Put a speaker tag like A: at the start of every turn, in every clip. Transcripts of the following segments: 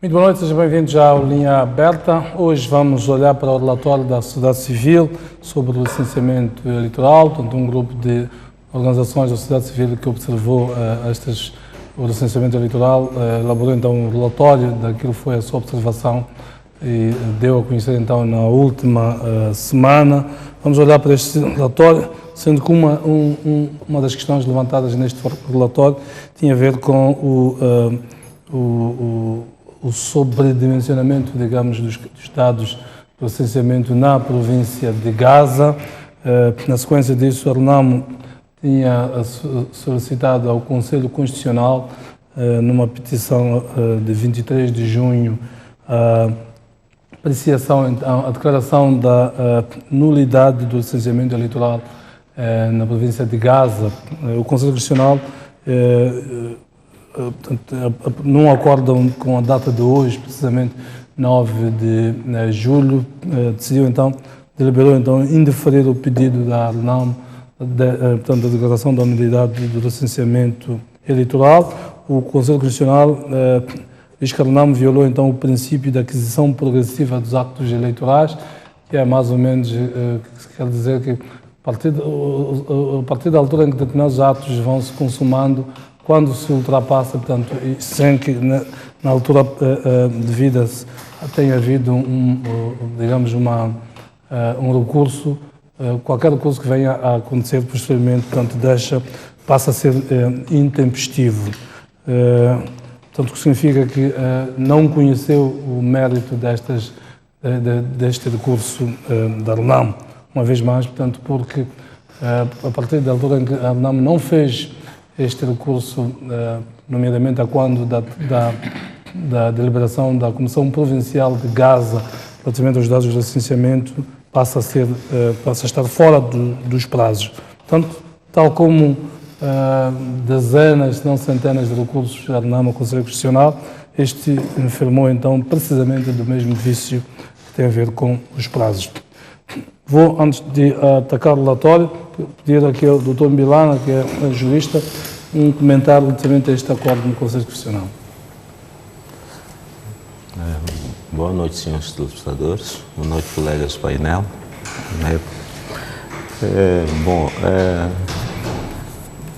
A: Muito boa noite, sejam bem-vindos já ao Linha Aberta. Hoje vamos olhar para o relatório da sociedade civil sobre o licenciamento eleitoral, portanto um grupo de organizações da sociedade civil que observou o licenciamento eleitoral, elaborou então um relatório daquilo que foi a sua observação e deu a conhecer então na última semana. Vamos olhar para este relatório, sendo que uma das questões levantadas neste relatório tinha a ver com o sobredimensionamento, digamos, dos dados do licenciamento na província de Gaza. Na sequência disso, a RENAMO tinha solicitado ao Conselho Constitucional, numa petição de 23 de junho, a declaração da nulidade do licenciamento eleitoral na província de Gaza. O Conselho Constitucional, num acordo com a data de hoje, precisamente 9 de julho, deliberou então indeferir o pedido da RENAMO, portanto, a declaração da nulidade do licenciamento eleitoral. O Conselho Constitucional diz que a RENAMO violou então o princípio da aquisição progressiva dos atos eleitorais, que é mais ou menos, quer dizer que a partir da altura em que determinados atos vão se consumando, quando se ultrapassa, portanto, sem que na altura devida tenha havido um recurso, qualquer recurso que venha a acontecer posteriormente, portanto, passa a ser intempestivo. Portanto, o que significa que não conheceu o mérito deste recurso da RENAMO, uma vez mais, portanto, porque a partir da altura em que a RENAMO não fez este recurso, nomeadamente a quando da deliberação da Comissão Provincial de Gaza, relativamente aos dados do licenciamento, passa a estar fora dos prazos. Portanto, tal como dezenas, se não centenas de recursos da RENAMO ao Conselho Constitucional, este enfermou então precisamente do mesmo vício que tem a ver com os prazos. Vou, antes de atacar o relatório, pedir aqui ao Dr. Milana, que é jurista, um comentário relativamente a este acordo no Conselho Constitucional.
B: Boa noite, senhores telespectadores. Boa noite, colegas do painel.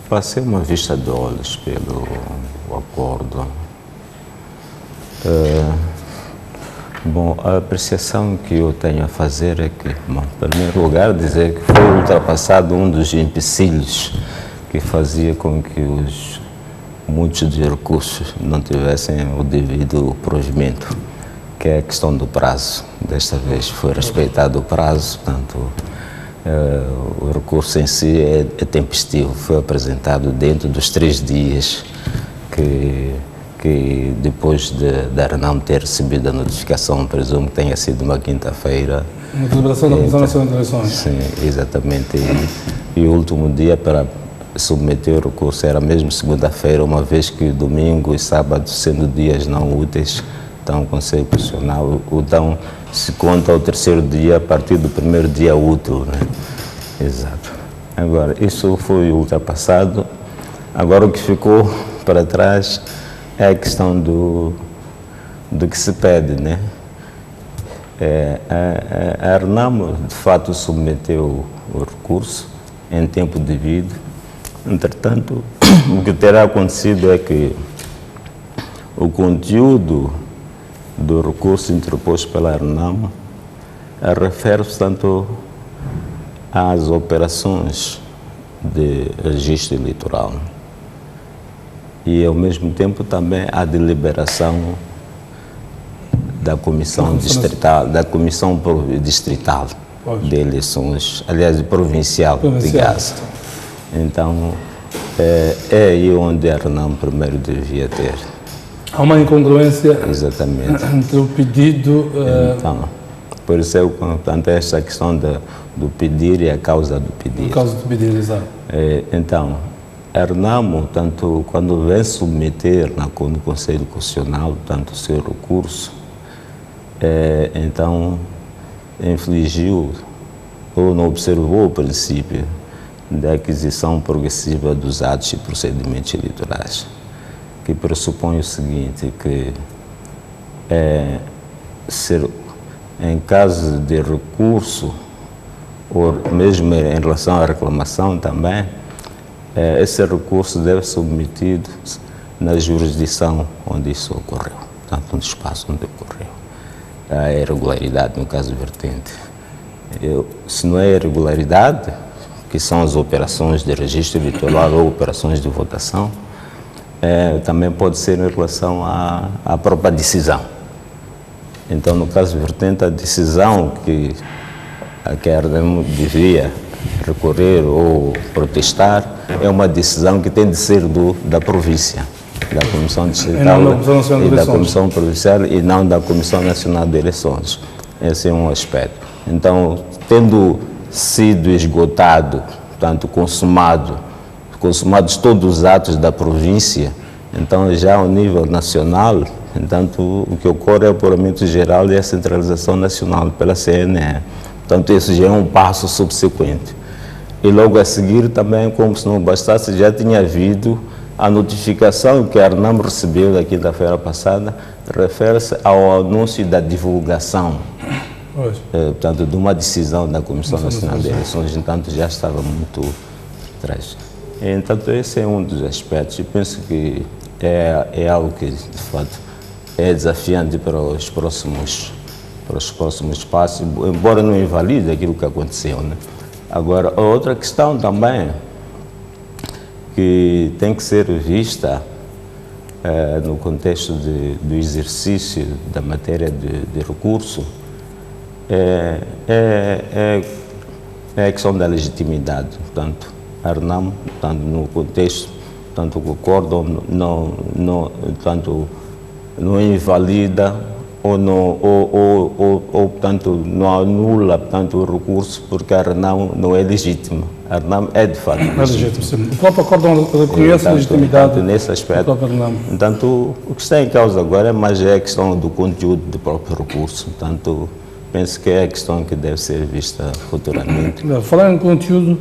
B: Passei uma vista de olhos pelo acordo. A apreciação que eu tenho a fazer é que, em primeiro lugar, dizer que foi ultrapassado um dos empecilhos que fazia com que muitos dos recursos não tivessem o devido provimento, que é a questão do prazo. Desta vez foi respeitado o prazo, portanto, o recurso em si é tempestivo, foi apresentado dentro dos 3 dias que depois da RENAMO ter recebido a notificação, presumo que tenha sido uma quinta-feira.
A: Uma deliberação da Comissão Nacional de Eleições.
B: Sim, exatamente. E o último dia para submeter o recurso era mesmo segunda-feira, uma vez que domingo e sábado, sendo dias não úteis, então o Conselho Constitucional, então se conta o terceiro dia a partir do primeiro dia útil, né? Exato. Agora, isso foi ultrapassado. Agora o que ficou para trás é a questão do que se pede, né? A RENAMO, de fato, submeteu o recurso em tempo devido. Entretanto, o que terá acontecido é que o conteúdo do recurso interposto pela RENAMO refere-se tanto às operações de registro eleitoral e, ao mesmo tempo, também à deliberação da Comissão Distrital, de Eleições, aliás, provincial de Gaza. Então, é aí onde a RENAMO primeiro devia ter.
A: Há uma incongruência.
B: Exatamente.
A: Entre o pedido...
B: Então, por isso é importante essa questão do pedir e a causa do pedir.
A: A causa do pedir, exato.
B: Então, a RENAMO, tanto quando vem submeter no Conselho Constitucional, tanto o seu recurso, então infligiu ou não observou o princípio da aquisição progressiva dos atos e procedimentos eleitorais, que pressupõe o seguinte, que em caso de recurso, ou mesmo em relação à reclamação também, esse recurso deve ser submetido na jurisdição onde isso ocorreu, portanto, no espaço onde ocorreu. A irregularidade, no caso vertente. Se não é irregularidade, que são as operações de registro eleitoral ou operações de votação, também pode ser em relação à própria decisão. Então, no caso vertente, a decisão a que a ARNAM devia recorrer ou protestar é uma decisão que tem de ser da província, da Comissão Distrital e da Comissão Provincial e não da Comissão Nacional de Eleições. Esse é um aspecto. Então, tendo sido esgotado, portanto, consumados todos os atos da província, então já ao nível nacional, entanto, o que ocorre é o apuramento geral e a centralização nacional pela CNE. Portanto, isso já é um passo subsequente. E logo a seguir também, como se não bastasse, já tinha havido a notificação que a ARNAM recebeu da quinta-feira passada, refere-se ao anúncio da divulgação, portanto, de uma decisão da Comissão Nacional de Eleições, entanto, já estava muito atrás. Então, esse é um dos aspectos. Eu penso que é algo que, de fato, é desafiante para os próximos passos, embora não invalide aquilo que aconteceu, né? Agora, a outra questão também que tem que ser vista no contexto do exercício da matéria de recurso é a questão da legitimidade. Portanto, a ARNAM, portanto, no contexto, portanto, o acórdão não invalida ou portanto, não anula, portanto, o recurso porque a ARNAM não é legítima. A ARNAM é, de fato, legítima.
A: O próprio acórdão reconhece a legitimidade
B: nesse aspecto. Portanto, o que está em causa agora é a questão do conteúdo do próprio recurso. Portanto, penso que é a questão que deve ser vista futuramente.
A: Falar em conteúdo,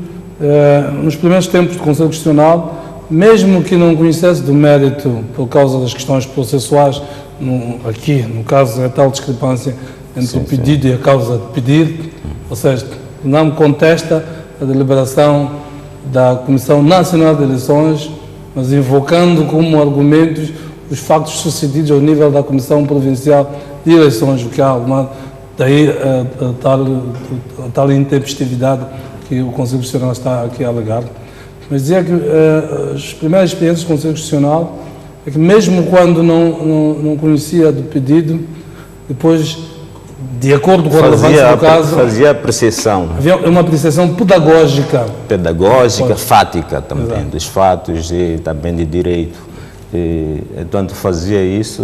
A: nos primeiros tempos do Conselho Constitucional, mesmo que não conhecesse do mérito por causa das questões processuais, aqui, no caso, a tal discrepância entre o pedido e a causa de pedir, ou seja, não contesta a deliberação da Comissão Nacional de Eleições, mas invocando como argumentos os factos sucedidos ao nível da Comissão Provincial de Eleições, o que há alguma, daí a tal intempestividade que o Conselho Constitucional está aqui a alegar. Mas dizia que as primeiras experiências do Conselho Constitucional é que mesmo quando não conhecia do pedido, depois, de acordo com a relevância do caso,
B: fazia apreciação.
A: Havia uma apreciação pedagógica.
B: Fática também, dos fatos e também de direito. Portanto, fazia isso,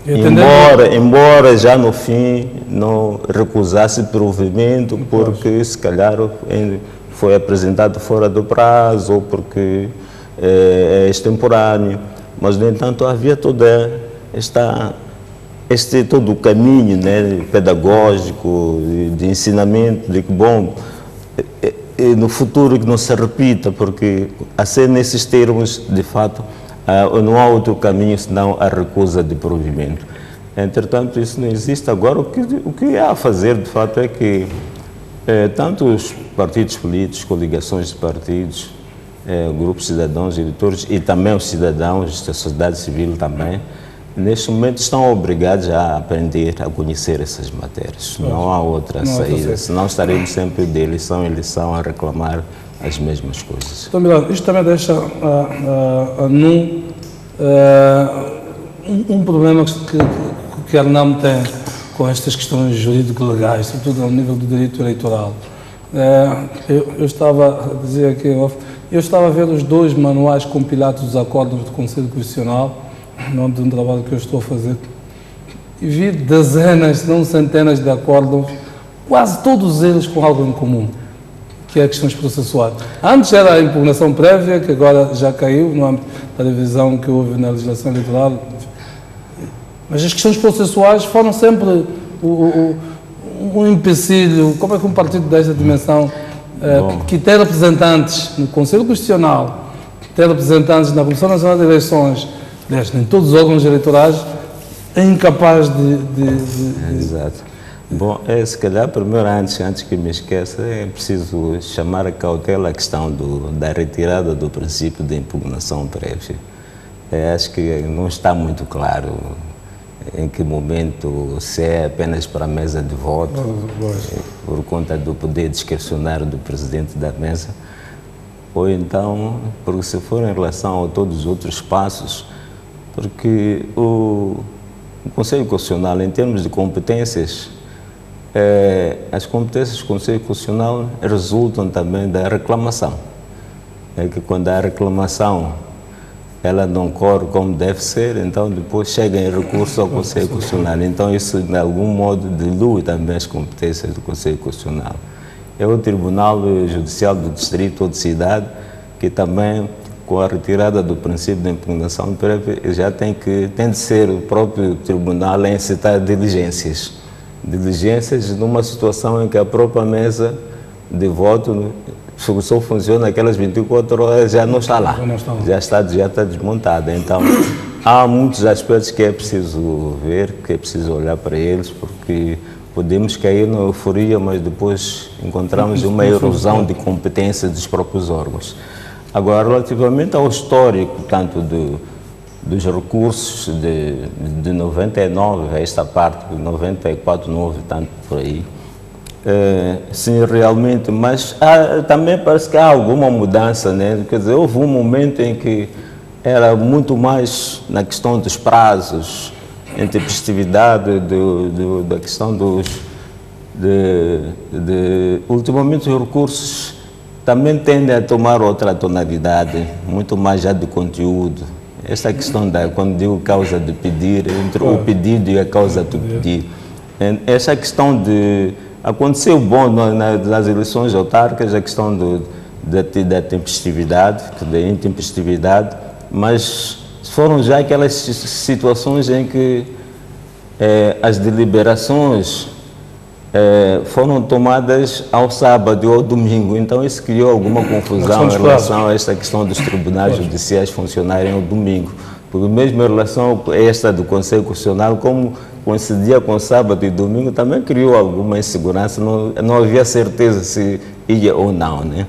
B: embora já no fim não recusasse provimento, porque se calhar foi apresentado fora do prazo ou porque é extemporâneo. Mas, no entanto, havia todo o caminho, né, pedagógico, de ensinamento, de que, bom, no futuro que não se repita, porque, a ser nesses termos, de fato, não há outro caminho senão a recusa de provimento. Entretanto, isso não existe. Agora, o que há a fazer, de fato, é que tanto os partidos políticos, coligações de partidos, grupos de cidadãos, eleitores e também os cidadãos da sociedade civil também, neste momento estão obrigados a aprender a conhecer essas matérias. Não há outra saída, senão estaremos sempre de eleição em eleição a reclamar as mesmas coisas.
A: Então, Milano, isto também deixa um problema que a ARNAM tem com estas questões jurídico-legais, sobretudo ao nível do direito eleitoral. Eu estava a dizer aqui, eu estava a ver os 2 manuais compilados dos acordos do Conselho Constitucional, no âmbito de um trabalho que eu estou a fazer, e vi dezenas, se não centenas de acordos, quase todos eles com algo em comum, que é questões processuais. Antes era a impugnação prévia, que agora já caiu no âmbito da revisão que houve na legislação eleitoral, mas as questões processuais foram sempre um empecilho. Como é que um partido desta dimensão, que tem representantes no Conselho Constitucional, que tem representantes na Comissão Nacional de Eleições, nem todos os órgãos eleitorais, é incapaz
B: Exato. Bom, se calhar, primeiro, antes que me esqueça, é preciso chamar a cautela a questão da retirada do princípio de impugnação prévia. Acho que não está muito claro em que momento, se é apenas para a mesa de voto, por conta do poder discricionário do presidente da mesa, ou então, porque se for em relação a todos os outros passos, porque o Conselho Constitucional, em termos de competências, as competências do Conselho Constitucional resultam também da reclamação. É que quando a reclamação ela não corre como deve ser, então depois chega em recurso ao Conselho Constitucional. Então isso, de algum modo, dilui também as competências do Conselho Constitucional. É o Tribunal Judicial do Distrito ou de Cidade que também, com a retirada do princípio de impugnação prévia, já tem de ser o próprio tribunal a incitar diligências numa situação em que a própria mesa de voto só funciona aquelas 24 horas, já não está lá, já está desmontada. Então, há muitos aspectos que é preciso ver, que é preciso olhar para eles, porque podemos cair na euforia, mas depois encontramos uma erosão de competência dos próprios órgãos. Agora, relativamente ao histórico, tanto dos recursos de 99, esta parte, de 94, não houve tanto por aí, sim, realmente, mas também parece que há alguma mudança, né? Quer dizer, houve um momento em que era muito mais na questão dos prazos, em tempestividade da questão ultimamente os recursos também tendem a tomar outra tonalidade, muito mais já de conteúdo. Esta questão quando digo causa de pedir, entre o pedido e a causa de pedir, essa questão aconteceu bom nas eleições autárquicas, a questão da tempestividade, da intempestividade, mas foram já aquelas situações em que as deliberações foram tomadas ao sábado ou ao domingo, então isso criou alguma confusão em relação a esta questão dos tribunais judiciais funcionarem ao domingo, porque mesmo em relação a esta do Conselho Constitucional, como coincidia com sábado e domingo, também criou alguma insegurança, não havia certeza se ia ou não, né?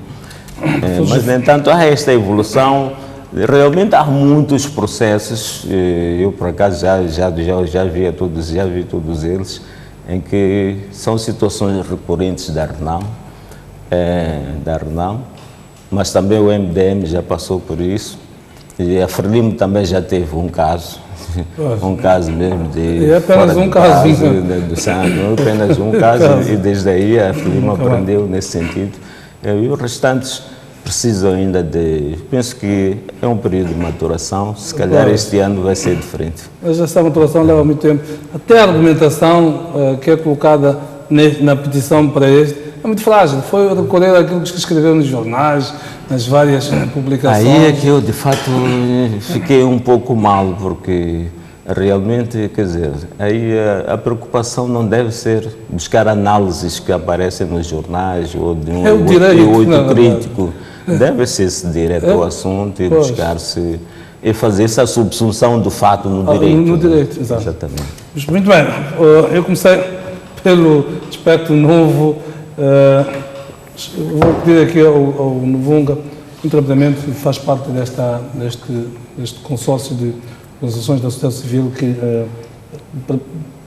B: Mas, no entanto, há esta evolução, realmente há muitos processos, eu por acaso já vi todos eles, em que são situações recorrentes da RENAM, mas também o MDM já passou por isso, e a Frelimo também já teve um caso, um caso mesmo de...
A: É apenas um caso.
B: Apenas um caso, e desde aí a Frelimo aprendeu nesse sentido. E os restantes precisam ainda penso que é um período de maturação, se calhar este ano vai ser diferente.
A: Mas essa maturação leva muito tempo. Até a argumentação que é colocada na petição para este é muito frágil. Foi recorrer àquilo que se escreveu nos jornais, nas várias publicações.
B: Aí é que eu, de fato, fiquei um pouco mal, porque realmente, quer dizer, aí a preocupação não deve ser buscar análises que aparecem nos jornais ou de um oito crítico. Deve ser-se direto ao assunto e buscar-se e fazer essa subsunção do fato no direito.
A: No direito,
B: exatamente.
A: Muito bem, eu comecei pelo aspecto novo. Vou pedir aqui ao Novunga, muito rapidamente, faz parte deste consórcio de organizações da sociedade civil que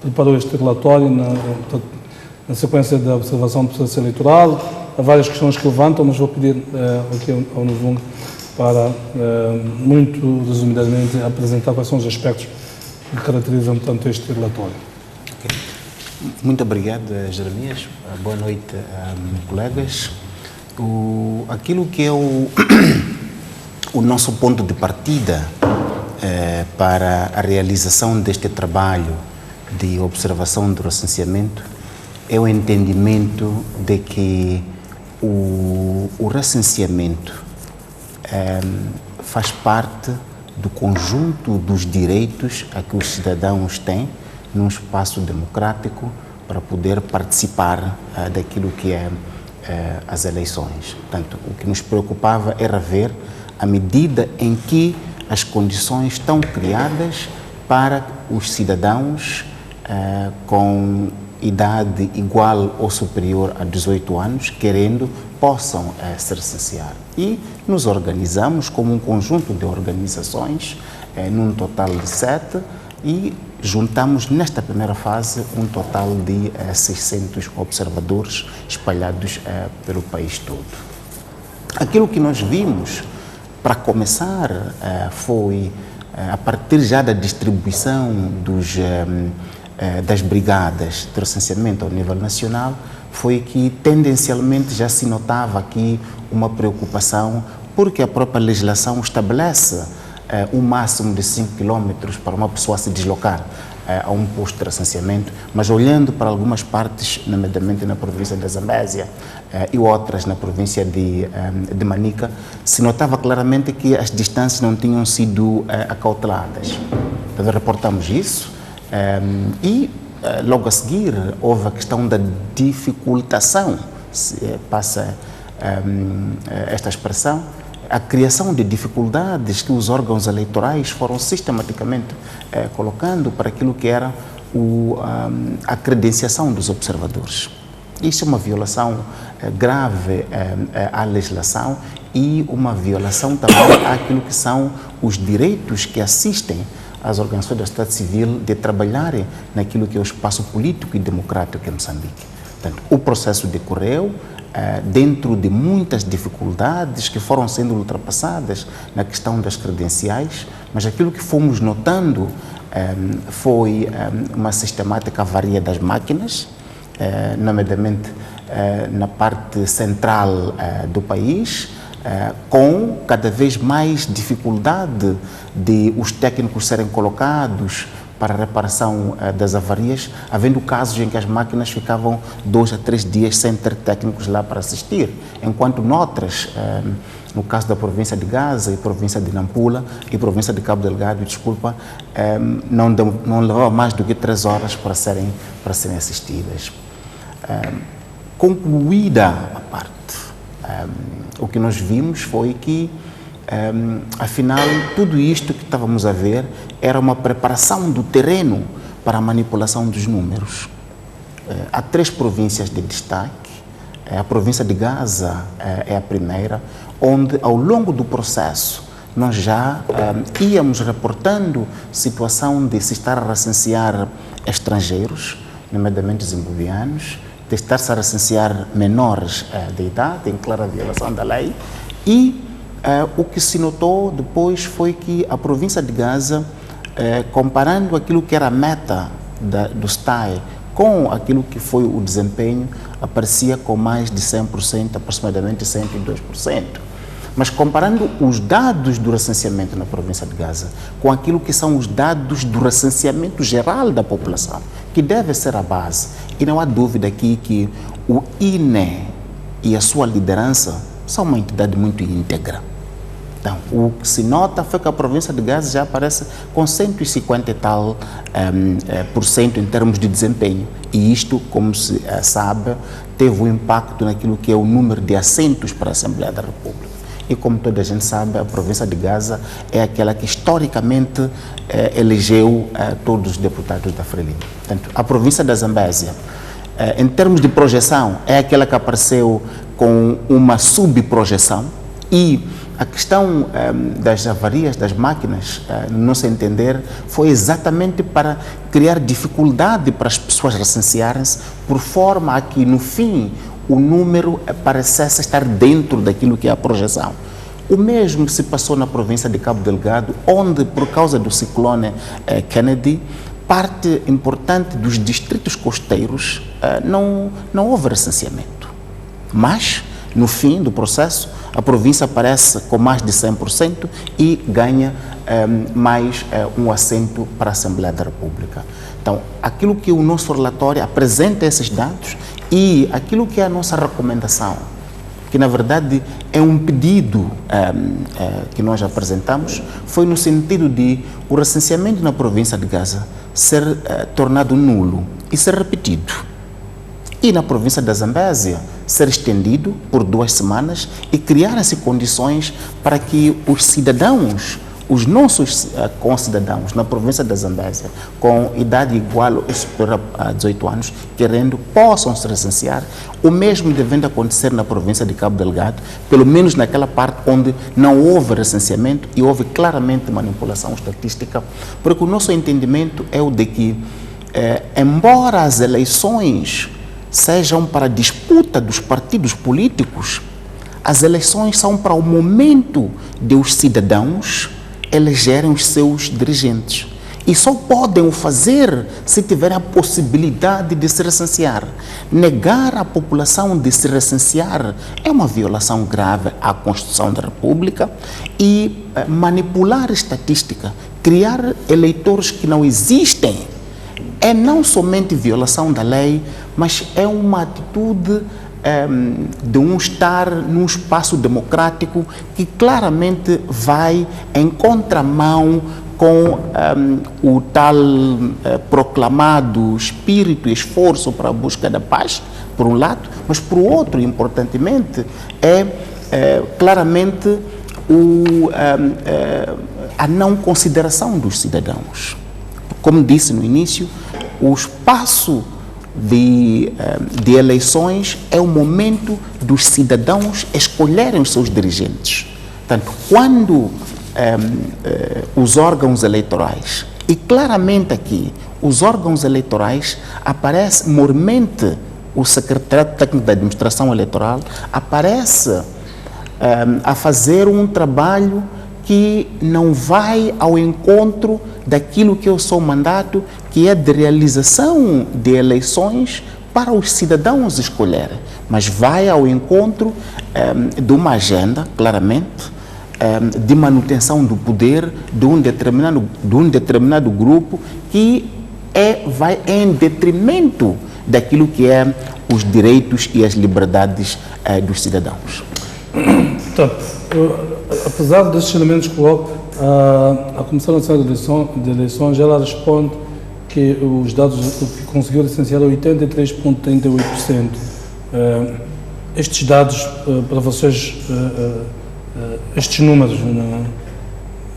A: preparou este relatório na sequência da observação do processo eleitoral. Há várias questões que levantam, mas vou pedir aqui ao Novunga para, muito resumidamente, apresentar quais são os aspectos que caracterizam, portanto, este relatório.
C: Okay. Muito obrigado, Jeremias. Boa noite, colegas. Aquilo que é o nosso ponto de partida para a realização deste trabalho de observação do recenseamento é o entendimento de que o recenseamento faz parte do conjunto dos direitos a que os cidadãos têm num espaço democrático para poder participar daquilo que é as eleições. Portanto, o que nos preocupava era ver a medida em que as condições estão criadas para os cidadãos com idade igual ou superior a 18 anos, querendo, possam se recensear. E nos organizamos como um conjunto de organizações, num total de 7, e juntamos nesta primeira fase um total de 600 observadores espalhados pelo país todo. Aquilo que nós vimos, para começar, foi a partir já da distribuição das brigadas de recenseamento ao nível nacional, foi que tendencialmente já se notava aqui uma preocupação, porque a própria legislação estabelece um máximo de 5 km para uma pessoa se deslocar a um posto de recenseamento, mas olhando para algumas partes, nomeadamente na província da Zambésia e outras na província de Manica, se notava claramente que as distâncias não tinham sido acauteladas. Então, reportamos isso e logo a seguir houve a questão da dificultação, se passa esta expressão, a criação de dificuldades que os órgãos eleitorais foram sistematicamente colocando para aquilo que era a credenciação dos observadores. Isso é uma violação grave à legislação e uma violação também àquilo que são os direitos que assistem às organizações da sociedade civil de trabalharem naquilo que é o espaço político e democrático em Moçambique. Portanto, o processo decorreu dentro de muitas dificuldades que foram sendo ultrapassadas na questão das credenciais, mas aquilo que fomos notando foi uma sistemática avaria das máquinas, nomeadamente na parte central do país, com cada vez mais dificuldade de os técnicos serem colocados para a reparação das avarias, havendo casos em que as máquinas ficavam 2 a 3 dias sem ter técnicos lá para assistir, enquanto noutras, no caso da província de Gaza e província de Nampula e província de Cabo Delgado, não levava mais do que 3 horas para serem assistidas. Concluída a parte, o que nós vimos foi que afinal, tudo isto que estávamos a ver era uma preparação do terreno para a manipulação dos números. Há 3 províncias de destaque. A província de Gaza é a primeira, onde ao longo do processo nós já íamos reportando situação de se estar a recensear estrangeiros, nomeadamente zimbabuianos, de estar-se a recensear menores de idade, em clara violação da lei, e o que se notou depois foi que a província de Gaza, comparando aquilo que era a meta do STAE com aquilo que foi o desempenho, aparecia com mais de 100%, aproximadamente 102%. Mas comparando os dados do recenseamento na província de Gaza com aquilo que são os dados do recenseamento geral da população, que deve ser a base, e não há dúvida aqui que o INE e a sua liderança são uma entidade muito íntegra. Então, o que se nota foi que a província de Gaza já aparece com 150 e tal % em termos de desempenho. E isto, como se sabe, teve um impacto naquilo que é o número de assentos para a Assembleia da República. E como toda a gente sabe, a província de Gaza é aquela que historicamente elegeu todos os deputados da Frelimo. Portanto, a província da Zambésia, em termos de projeção, é aquela que apareceu com uma subprojeção, e a questão das avarias das máquinas, no nosso entender, foi exatamente para criar dificuldade para as pessoas recensearem-se, por forma a que, no fim, o número parecesse estar dentro daquilo que é a projeção. O mesmo se passou na província de Cabo Delgado, onde, por causa do ciclone Kennedy, parte importante dos distritos costeiros não houve recenseamento. Mas, no fim do processo, a província aparece com mais de 100% e ganha mais um assento para a Assembleia da República. Então, aquilo que o nosso relatório apresenta esses dados e aquilo que é a nossa recomendação, que na verdade é um pedido que nós apresentamos, foi no sentido de o recenseamento na província de Gaza ser tornado nulo e ser repetido. E na província da Zambésia ser estendido por 2 semanas e criarem-se condições para que os cidadãos os nossos concidadãos na província da Zambésia, com idade igual ou superior a 18 anos, querendo, possam se recensear, o mesmo devendo acontecer na província de Cabo Delgado, pelo menos naquela parte onde não houve recenseamento e houve claramente manipulação estatística, porque o nosso entendimento é o de que, embora as eleições sejam para a disputa dos partidos políticos, as eleições são para o momento de os cidadãos elegerem os seus dirigentes. E só podem o fazer se tiverem a possibilidade de se recensear. Negar à população de se recensear é uma violação grave à Constituição da República e manipular estatística, criar eleitores que não existem, é não somente violação da lei, mas é uma atitude de um estar num espaço democrático que claramente vai em contramão com o tal proclamado espírito e esforço para a busca da paz, por um lado, mas por outro, importantemente, claramente a não consideração dos cidadãos. Como disse no início, o espaço de eleições é o momento dos cidadãos escolherem os seus dirigentes. Portanto, quando os órgãos eleitorais, e claramente aqui, os órgãos eleitorais aparece, mormente o Secretariado Técnico da Administração Eleitoral aparece a fazer um trabalho que não vai ao encontro daquilo que é o seu mandato, que é de realização de eleições para os cidadãos escolherem, mas vai ao encontro de uma agenda, claramente, de manutenção do poder de um determinado grupo que vai em detrimento daquilo que é os direitos e as liberdades dos cidadãos.
A: Portanto, apesar destes elementos que coloco, a Comissão Nacional de Eleições ela responde que os dados que conseguiu licenciar 83,38%. Estes dados, para vocês, estes números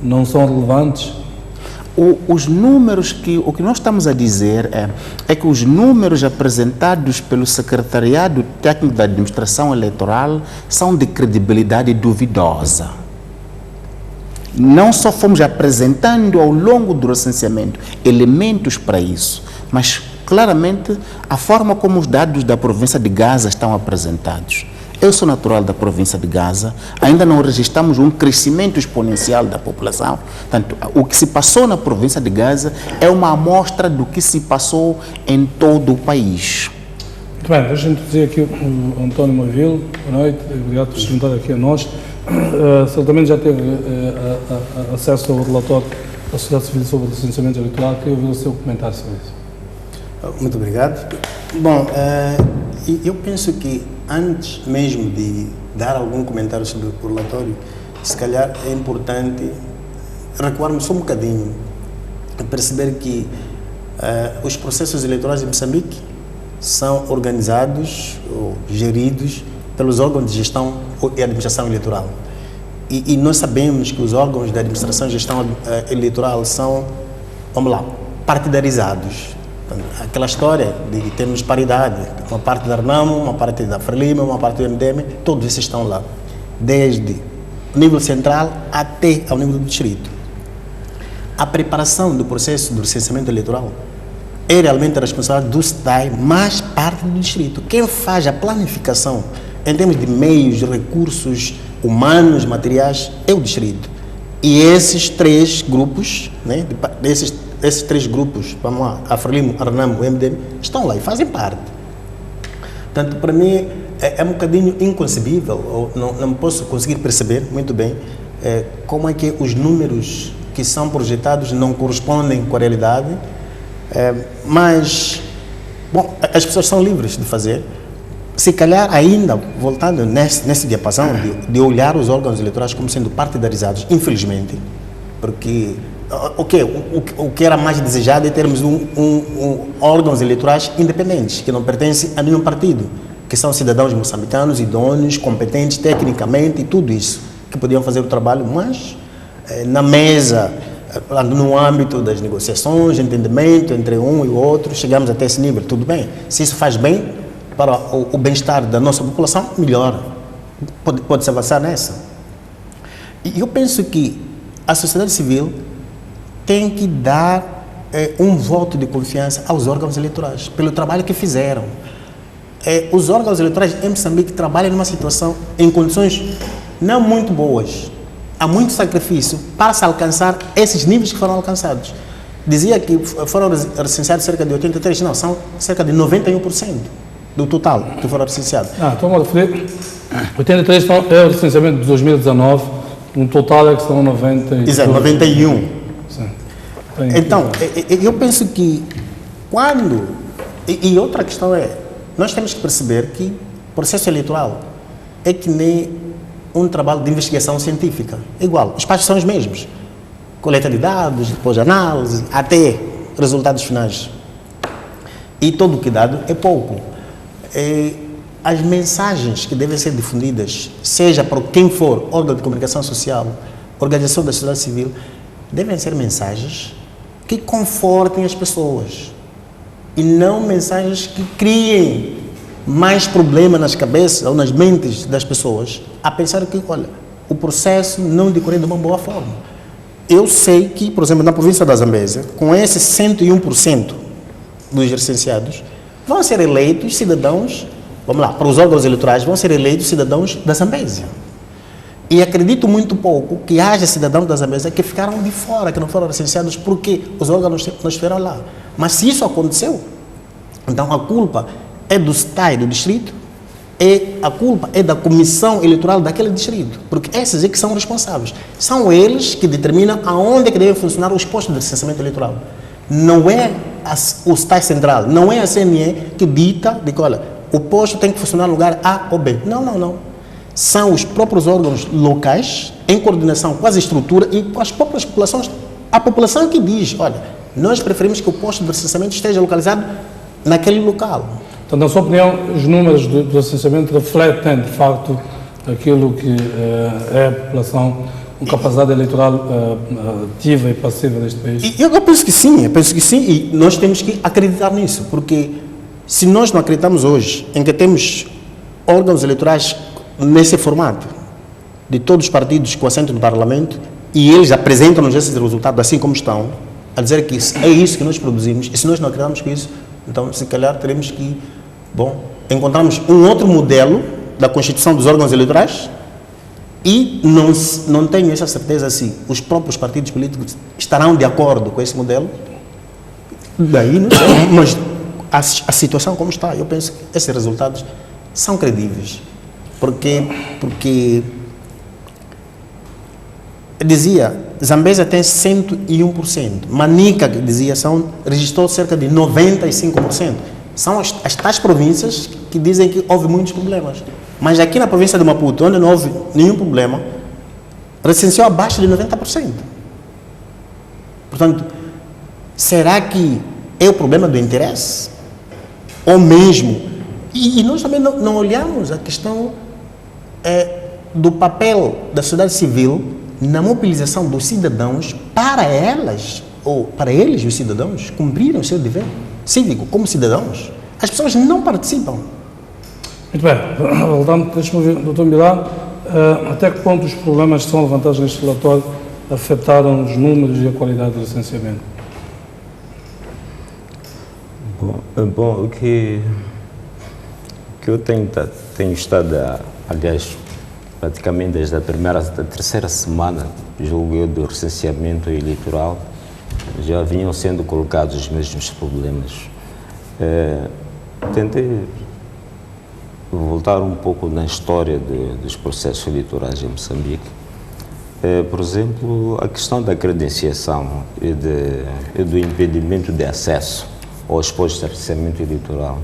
A: não são relevantes?
C: Os números o que nós estamos a dizer é que os números apresentados pelo Secretariado Técnico da Administração Eleitoral são de credibilidade duvidosa. Não só fomos apresentando ao longo do recenseamento elementos para isso, mas claramente a forma como os dados da província de Gaza estão apresentados. Eu sou natural da província de Gaza, ainda não registramos um crescimento exponencial da população. Portanto, o que se passou na província de Gaza é uma amostra do que se passou em todo o país.
A: Muito bem, deixa-me introduzir aqui o António Moivil. Boa noite, obrigado por se juntar aqui a nós. Certamente já teve acesso ao relatório da Sociedade Civil sobre o licenciamento eleitoral. Queria ouvir o seu comentário sobre isso.
D: Muito obrigado. Bom, eu penso que antes mesmo de dar algum comentário sobre o relatório, se calhar é importante recuarmos só um bocadinho e perceber que os processos eleitorais em Moçambique são organizados ou geridos pelos órgãos de gestão e administração eleitoral. E nós sabemos que os órgãos de administração e gestão eleitoral são, vamos lá, partidarizados. Aquela história de termos paridade, uma parte da RNAMO, uma parte da Frelimo, uma parte do MDM, todos esses estão lá, desde o nível central até ao nível do distrito. A preparação do processo do licenciamento eleitoral é realmente a responsabilidade do SEDAI, mais parte do distrito. Quem faz a planificação em termos de meios, recursos humanos, materiais, é o distrito. E esses três grupos, né, esses três grupos, vamos lá, a Frelimo, a RNAMO, o MDM, estão lá e fazem parte. Portanto, para mim, é um bocadinho inconcebível, ou não posso conseguir perceber muito bem como é que os números que são projetados não correspondem com a realidade, mas, bom, as pessoas são livres de fazer. Se calhar, ainda, voltando nesse diapasão de olhar os órgãos eleitorais como sendo partidarizados, infelizmente, porque o que era mais desejado é termos órgãos eleitorais independentes, que não pertencem a nenhum partido, que são cidadãos moçambicanos, idôneos, competentes tecnicamente e tudo isso, que podiam fazer o trabalho, mas na mesa, no âmbito das negociações, entendimento entre um e o outro, chegamos até esse nível, tudo bem. Se isso faz bem para o bem-estar da nossa população, melhor. Pode-se avançar nessa. E eu penso que a sociedade civil tem que dar um voto de confiança aos órgãos eleitorais, pelo trabalho que fizeram. Os órgãos eleitorais em Moçambique trabalham numa situação, em condições não muito boas. Há muito sacrifício para se alcançar esses níveis que foram alcançados. Dizia que foram recenseados cerca de 83%, não, são cerca de 91% do total que foram recenseados.
A: Estou a referir, 83 é o recenseamento de 2019, no total é que são 92%.
D: Exato, 91%.
A: Sim.
D: Então, eu penso que quando... E outra questão nós temos que perceber que o processo eleitoral é que nem um trabalho de investigação científica. É igual, os passos são os mesmos. Coleta de dados, depois análise, até resultados finais. E todo o que é dado é pouco. As mensagens que devem ser difundidas, seja por quem for, órgão de comunicação social, organização da sociedade civil, devem ser mensagens que confortem as pessoas. E não mensagens que criem mais problema nas cabeças ou nas mentes das pessoas, a pensar que, olha, o processo não decorreu de uma boa forma. Eu sei que, por exemplo, na província da Zambésia, com esses 101% dos recenseados, vão ser eleitos cidadãos, vamos lá, para os órgãos eleitorais, vão ser eleitos cidadãos da Zambésia. E acredito muito pouco que haja cidadãos da Zambésia que ficaram de fora, que não foram recenseados porque os órgãos não estiveram lá. Mas se isso aconteceu, então a culpa é do Estado, do distrito, a culpa é da comissão eleitoral daquele distrito, porque esses é que são responsáveis. São eles que determinam aonde é que devem funcionar os postos de licenciamento eleitoral. Não é o Estado Central, não é a CNE que dita, de que, olha, o posto tem que funcionar no lugar A ou B. Não. São os próprios órgãos locais, em coordenação com as estruturas e com as próprias populações. A população que diz, olha, nós preferimos que o posto de licenciamento esteja localizado naquele local.
A: Então, na sua opinião, os números do licenciamento refletem, de facto, aquilo que é a população com capacidade eleitoral ativa e passiva deste país?
D: Eu penso que sim, e nós temos que acreditar nisso, porque se nós não acreditamos hoje em que temos órgãos eleitorais nesse formato, de todos os partidos com assento no Parlamento, e eles apresentam-nos esses resultados assim como estão, a dizer que é isso que nós produzimos, e se nós não acreditamos com isso, então, se calhar, teremos que, encontrarmos um outro modelo da constituição dos órgãos eleitorais e não tenho essa certeza se os próprios partidos políticos estarão de acordo com esse modelo. Daí, não sei, mas a situação como está, eu penso que esses resultados são credíveis. Porque dizia, Zambésia tem 101%, Manica, que dizia, registrou cerca de 95%. São as tais províncias que dizem que houve muitos problemas. Mas aqui na província de Maputo, onde não houve nenhum problema, recenseou abaixo de 90%. Portanto, será que é o problema do interesse? Ou mesmo? E nós também não olhamos a questão do papel da sociedade civil na mobilização dos cidadãos para elas, ou para eles, os cidadãos, cumprirem o seu dever cívico como cidadãos. As pessoas não participam.
A: Muito bem, voltando, deixa-me ouvir, Dr. Milá, até que ponto os problemas que são levantados neste relatório afetaram os números e a qualidade do licenciamento?
B: Bom, o que eu tenho estado, aliás, praticamente desde a terceira semana, julgo eu, do recenseamento eleitoral, já vinham sendo colocados os mesmos problemas. Tentei voltar um pouco na história dos processos eleitorais em Moçambique. Por exemplo, a questão da credenciação e do impedimento de acesso aos postos de recenseamento eleitoral.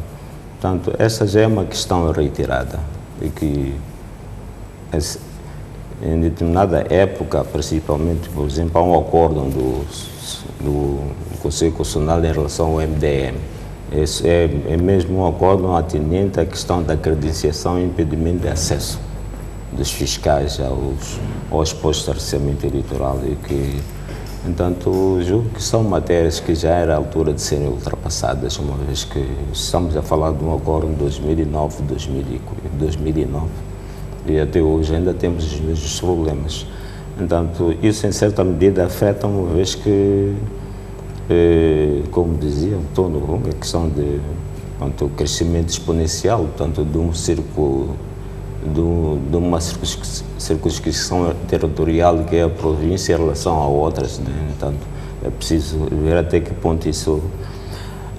B: Portanto, essa já é uma questão reiterada e que em determinada época, principalmente, por exemplo, há um acórdão do Conselho Constitucional em relação ao MDM. Esse é mesmo um acórdão atendente à questão da credenciação e impedimento de acesso. dos fiscais aos postos de recenseamento eleitoral e que, entanto, julgo que são matérias que já era a altura de serem ultrapassadas, uma vez que estamos a falar de um acordo em 2009 e até hoje ainda temos os mesmos problemas. Entanto, isso em certa medida afeta, uma vez que, como dizia António Runga, a questão de o crescimento exponencial, tanto de um círculo, de uma circunscrição territorial que é a província em relação a outras, né? Então, é preciso ver até que ponto isso...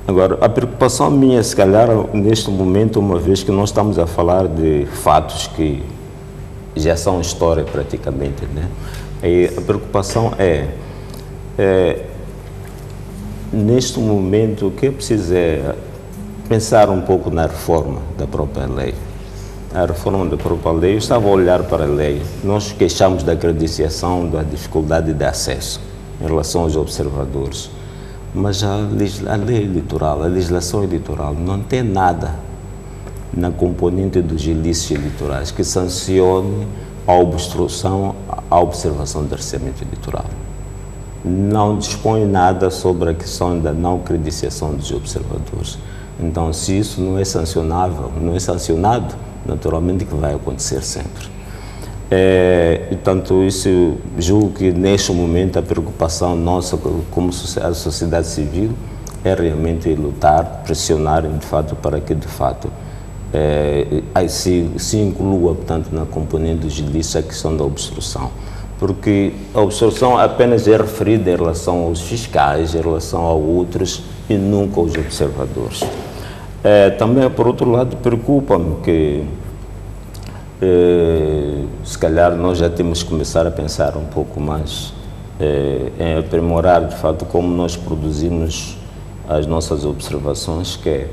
B: Agora, a preocupação minha, se calhar, neste momento, uma vez que nós estamos a falar de fatos que já são história praticamente, né? E a preocupação neste momento, o que é preciso é pensar um pouco na reforma da própria lei. A reforma da própria lei, eu estava a olhar para a lei, nós queixamos da credenciação, da dificuldade de acesso em relação aos observadores, mas a lei eleitoral, a legislação eleitoral não tem nada na componente dos ilícitos eleitorais que sancione a obstrução à observação do recenseamento eleitoral. Não dispõe nada sobre a questão da não credenciação dos observadores. Então, se isso não é sancionável, não é sancionado, naturalmente que vai acontecer sempre. Portanto, isso julgo que neste momento a preocupação nossa como a sociedade civil é realmente lutar, pressionar de fato para que de fato se inclua, portanto, na componente dos ilícitos a questão da obstrução. Porque a obstrução apenas é referida em relação aos fiscais, em relação a outros e nunca aos observadores. Também, por outro lado, preocupa-me que se calhar nós já temos que começar a pensar um pouco mais em aprimorar, de fato, como nós produzimos as nossas observações, que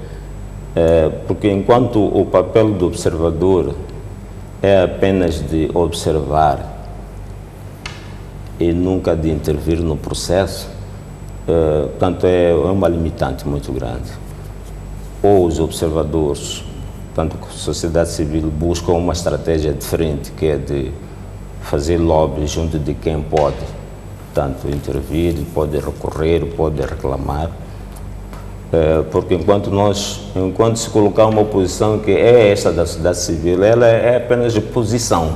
B: porque enquanto o papel do observador é apenas de observar e nunca de intervir no processo, portanto, é uma limitante muito grande. Ou os observadores, tanto que a sociedade civil busca uma estratégia diferente, que é de fazer lobby junto de quem pode, tanto intervir, pode recorrer, pode reclamar, porque enquanto se colocar uma posição que é esta da sociedade civil, ela é apenas de posição,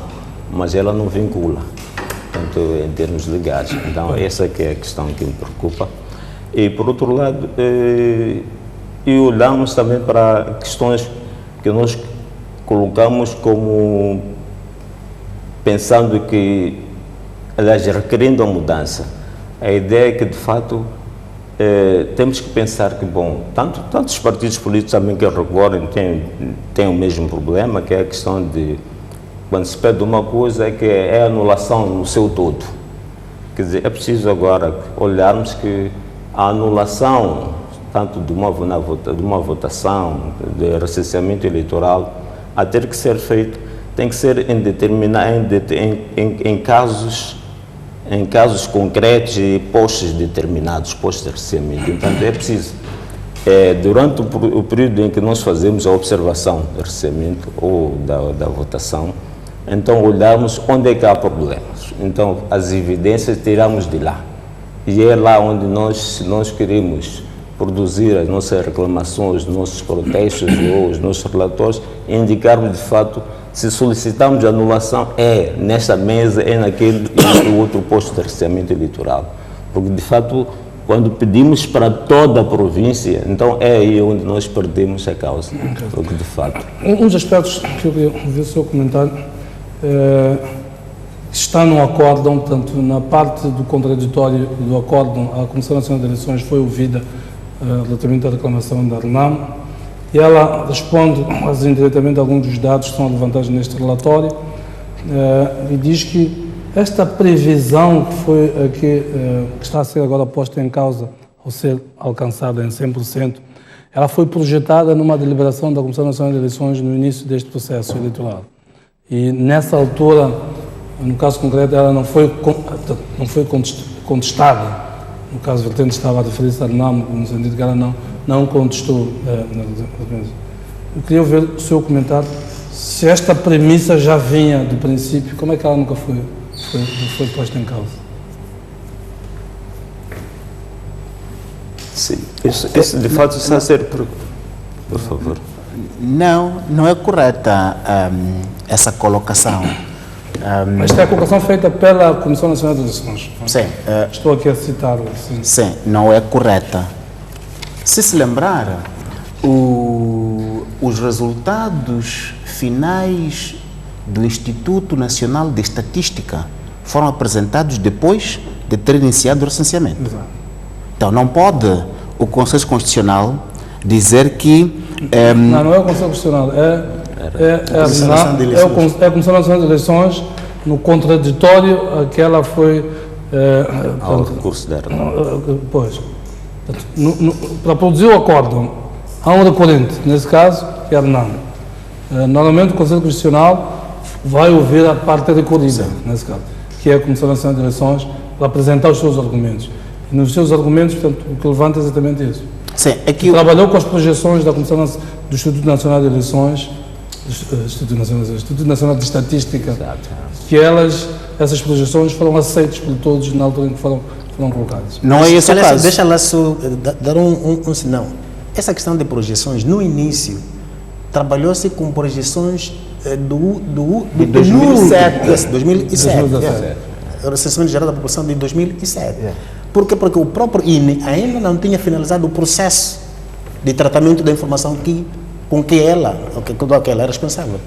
B: mas ela não vincula, tanto em termos legais. Então, essa que é a questão que me preocupa. E, por outro lado, e olhamos também para questões que nós colocamos como pensando que, aliás, requerendo a mudança. A ideia é que, de fato, temos que pensar que, bom, tantos partidos políticos também que recorrem têm o mesmo problema, que é a questão de, quando se pede uma coisa, que é a anulação no seu todo. Quer dizer, é preciso agora olharmos que a anulação, tanto de uma votação, de recenseamento eleitoral, a ter que ser feito, tem que ser em casos concretos e postos determinados, postos de recenseamento. Então, é preciso, durante o período em que nós fazemos a observação do recenseamento ou da votação, então olharmos onde é que há problemas. Então, as evidências tiramos de lá. E é lá onde se nós queremos produzir as nossas reclamações, os nossos protestos ou os nossos relatórios, indicarmos de fato, se solicitamos anulação, nesta mesa, naquele e outro posto de recenseamento eleitoral. Porque de fato, quando pedimos para toda a província, então é aí onde nós perdemos a causa. Porque de fato.
A: Um dos aspectos que eu queria ouvir o seu comentário está no acórdão, portanto, na parte do contraditório do acórdão, a Comissão Nacional de Eleições foi ouvida relativamente à reclamação da RENAM, e ela responde indiretamente a alguns dos dados que são levantados neste relatório, e diz que esta previsão que está a ser agora posta em causa, ao ser alcançada em 100%, ela foi projetada numa deliberação da Comissão Nacional de Eleições no início deste processo eleitoral. E nessa altura, no caso concreto, ela não foi contestada. No caso, a vertente estava a referir-se à RENAM, no sentido que ela não contestou. Eu queria ver o seu comentário se esta premissa já vinha do princípio, como é que ela nunca foi posta em causa?
B: Sim, isso de fato está a ser... Por favor.
C: Não é correta essa colocação.
A: Mas esta é a colocação feita pela Comissão Nacional de Eleições.
C: Sim,
A: Estou aqui a citar. Sim.
C: sim, não é correta. Se lembrar, os resultados finais do Instituto Nacional de Estatística foram apresentados depois de ter iniciado o recenseamento.
A: Exato.
C: Então, não pode o Conselho Constitucional dizer que...
A: Não é o Conselho Constitucional, é a Comissão Nacional de Eleições, no contraditório a que ela foi...
B: Ao recurso dela.
A: Pois. Para produzir o acórdão, há um recorrente, nesse caso, que é Hernando. Normalmente o Conselho Constitucional vai ouvir a parte recorrida, nesse caso, que é a Comissão Nacional de Eleições, para apresentar os seus argumentos. E nos seus argumentos, portanto, o que levanta é exatamente isso.
C: Sim, é que
A: Trabalhou com as projeções da Comissão do Instituto Nacional de Eleições, Instituto Nacional de Estatística, que essas projeções foram aceitas por todos na altura em que foram colocadas.
C: não é esse o
D: Aliás,
C: caso.
D: deixa lá só dar um sinal. Essa questão de projeções, no início, trabalhou-se com projeções
C: De 2007.
D: 2007.
A: 2017.
D: O recenseamento geral da população de 2007. Por quê? Porque o próprio INE ainda não tinha finalizado o processo de tratamento da informação com que ela é responsável.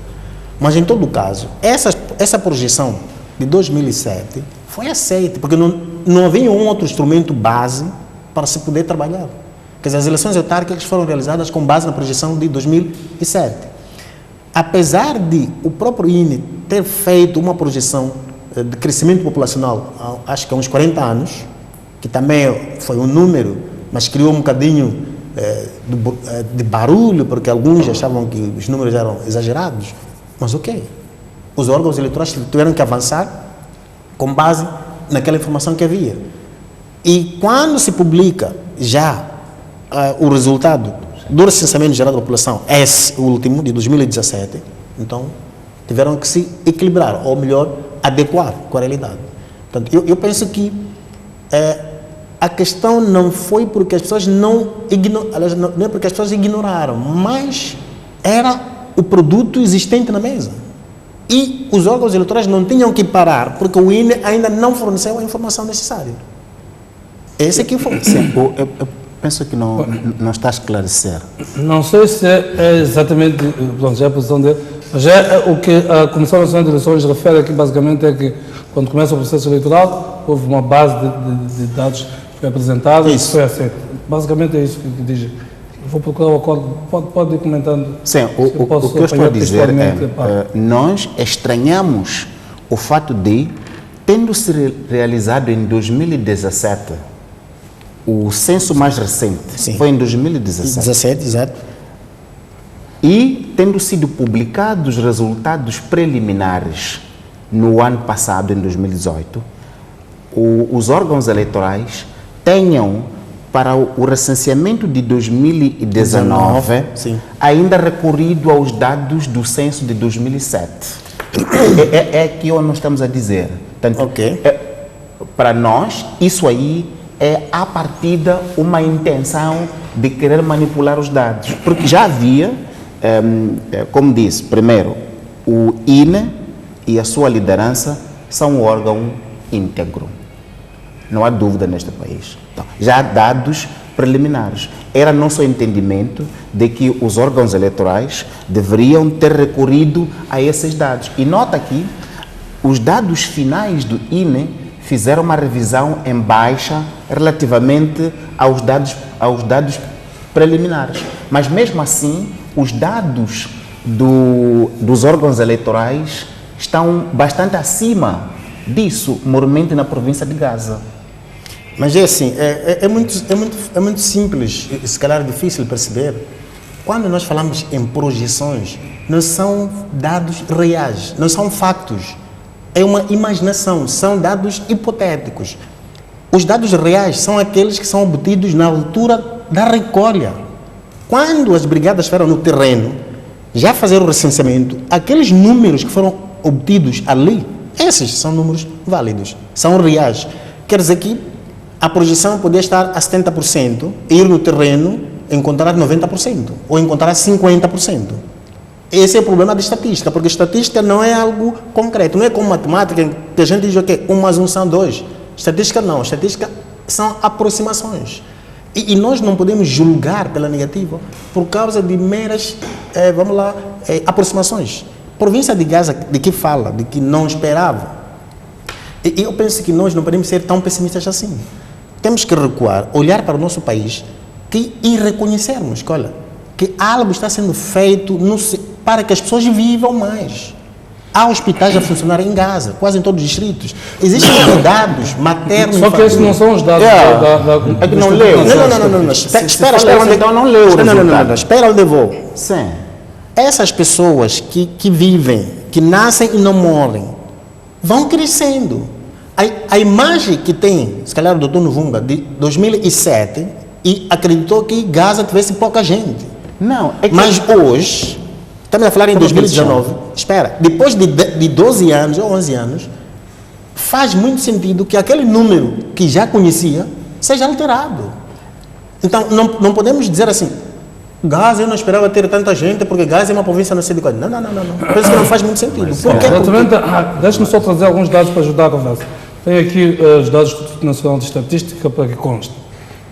D: Mas, em todo caso, essa projeção de 2007 foi aceita, porque não havia um outro instrumento base para se poder trabalhar. Quer dizer, as eleições autárquicas foram realizadas com base na projeção de 2007. Apesar de o próprio INE ter feito uma projeção de crescimento populacional, acho que há uns 40 anos, que também foi um número, mas criou um bocadinho de barulho, porque alguns achavam que os números eram exagerados. Mas ok, os órgãos eleitorais tiveram que avançar com base naquela informação que havia. E quando se publica já o resultado do recenseamento geral da população, esse último, de 2017, então tiveram que se equilibrar, ou melhor, adequar com a realidade. Portanto, eu penso que a questão não foi porque as pessoas não é porque as pessoas ignoraram, mas era o produto existente na mesa. E os órgãos eleitorais não tinham que parar, porque o INE ainda não forneceu a informação necessária. Esse aqui foi.
C: Sim, eu penso que não está a esclarecer.
A: Não sei se é exatamente, pronto, já é a posição dele, mas o que a Comissão Nacional de Eleições refere aqui basicamente é que quando começa o processo eleitoral houve uma base de dados que foi apresentada e isso foi aceito. Basicamente é isso que diz. Vou procurar o acordo, pode ir comentando.
C: Sim, o que eu estou a dizer nós estranhamos o fato de, tendo se realizado em 2017, o censo mais recente foi em 2017.
D: 17, exato.
C: E tendo sido publicados os resultados preliminares no ano passado, em 2018, os órgãos eleitorais tenham, para o recenseamento de 2019, ainda recorrido aos dados do censo de 2007. É aqui onde nós estamos a dizer. Portanto, para nós, isso aí é, à partida, uma intenção de querer manipular os dados. Porque já havia, como disse, primeiro, o INE e a sua liderança são um órgão íntegro. Não há dúvida neste país. Então, já há dados preliminares. Era nosso entendimento de que os órgãos eleitorais deveriam ter recorrido a esses dados. E nota aqui, os dados finais do INE fizeram uma revisão em baixa relativamente aos dados preliminares. Mas, mesmo assim, os dados dos órgãos eleitorais estão bastante acima disso, mormente na província de Gaza.
D: Mas é assim, é muito simples, se calhar difícil perceber. Quando nós falamos em projeções, não são dados reais, não são factos. É uma imaginação, são dados hipotéticos. Os dados reais são aqueles que são obtidos na altura da recolha. Quando as brigadas estiveram no terreno já fazer o recenseamento, aqueles números que foram obtidos ali, esses são números válidos, são reais. Quer dizer que a projeção poderia estar a 70%, ir no terreno, encontrar 90%, ou encontrar 50%. Esse é o problema da estatística, porque estatística não é algo concreto, não é como matemática, que a gente diz que 1 mais 1 são 2. Estatística não, estatística são aproximações. E nós não podemos julgar pela negativa por causa de meras, aproximações. Província de Gaza, de que fala, de que não esperava. E eu penso que nós não podemos ser tão pessimistas assim. Temos que recuar, olhar para o nosso país e reconhecermos que, olha, que algo está sendo feito para que as pessoas vivam mais. Há hospitais a funcionar em Gaza, quase em todos os distritos. Existem cuidados maternos.
A: Só que esses não são os dados
C: É que não leu.
D: Não. Espera onde
C: então não leu o resultado.
D: Não. Espera onde eu vou.
C: Sim.
D: Essas pessoas que vivem, que nascem e não morrem, vão crescendo. A imagem que tem, se calhar o doutor Nuvunga, de 2007, e acreditou que Gaza tivesse pouca gente.
C: Não, é que...
D: Mas hoje, estamos a falar em 2019, espera, depois de 12 anos ou 11 anos, faz muito sentido que aquele número que já conhecia seja alterado. Então, não podemos dizer assim, Gaza eu não esperava ter tanta gente, porque Gaza é uma província não sei de qual. Não. Penso que não faz muito sentido. Por quê?
A: Exatamente. Deixe-me só trazer alguns dados para ajudar a conversa. Tenho aqui os dados do Instituto Nacional de Estatística para que conste.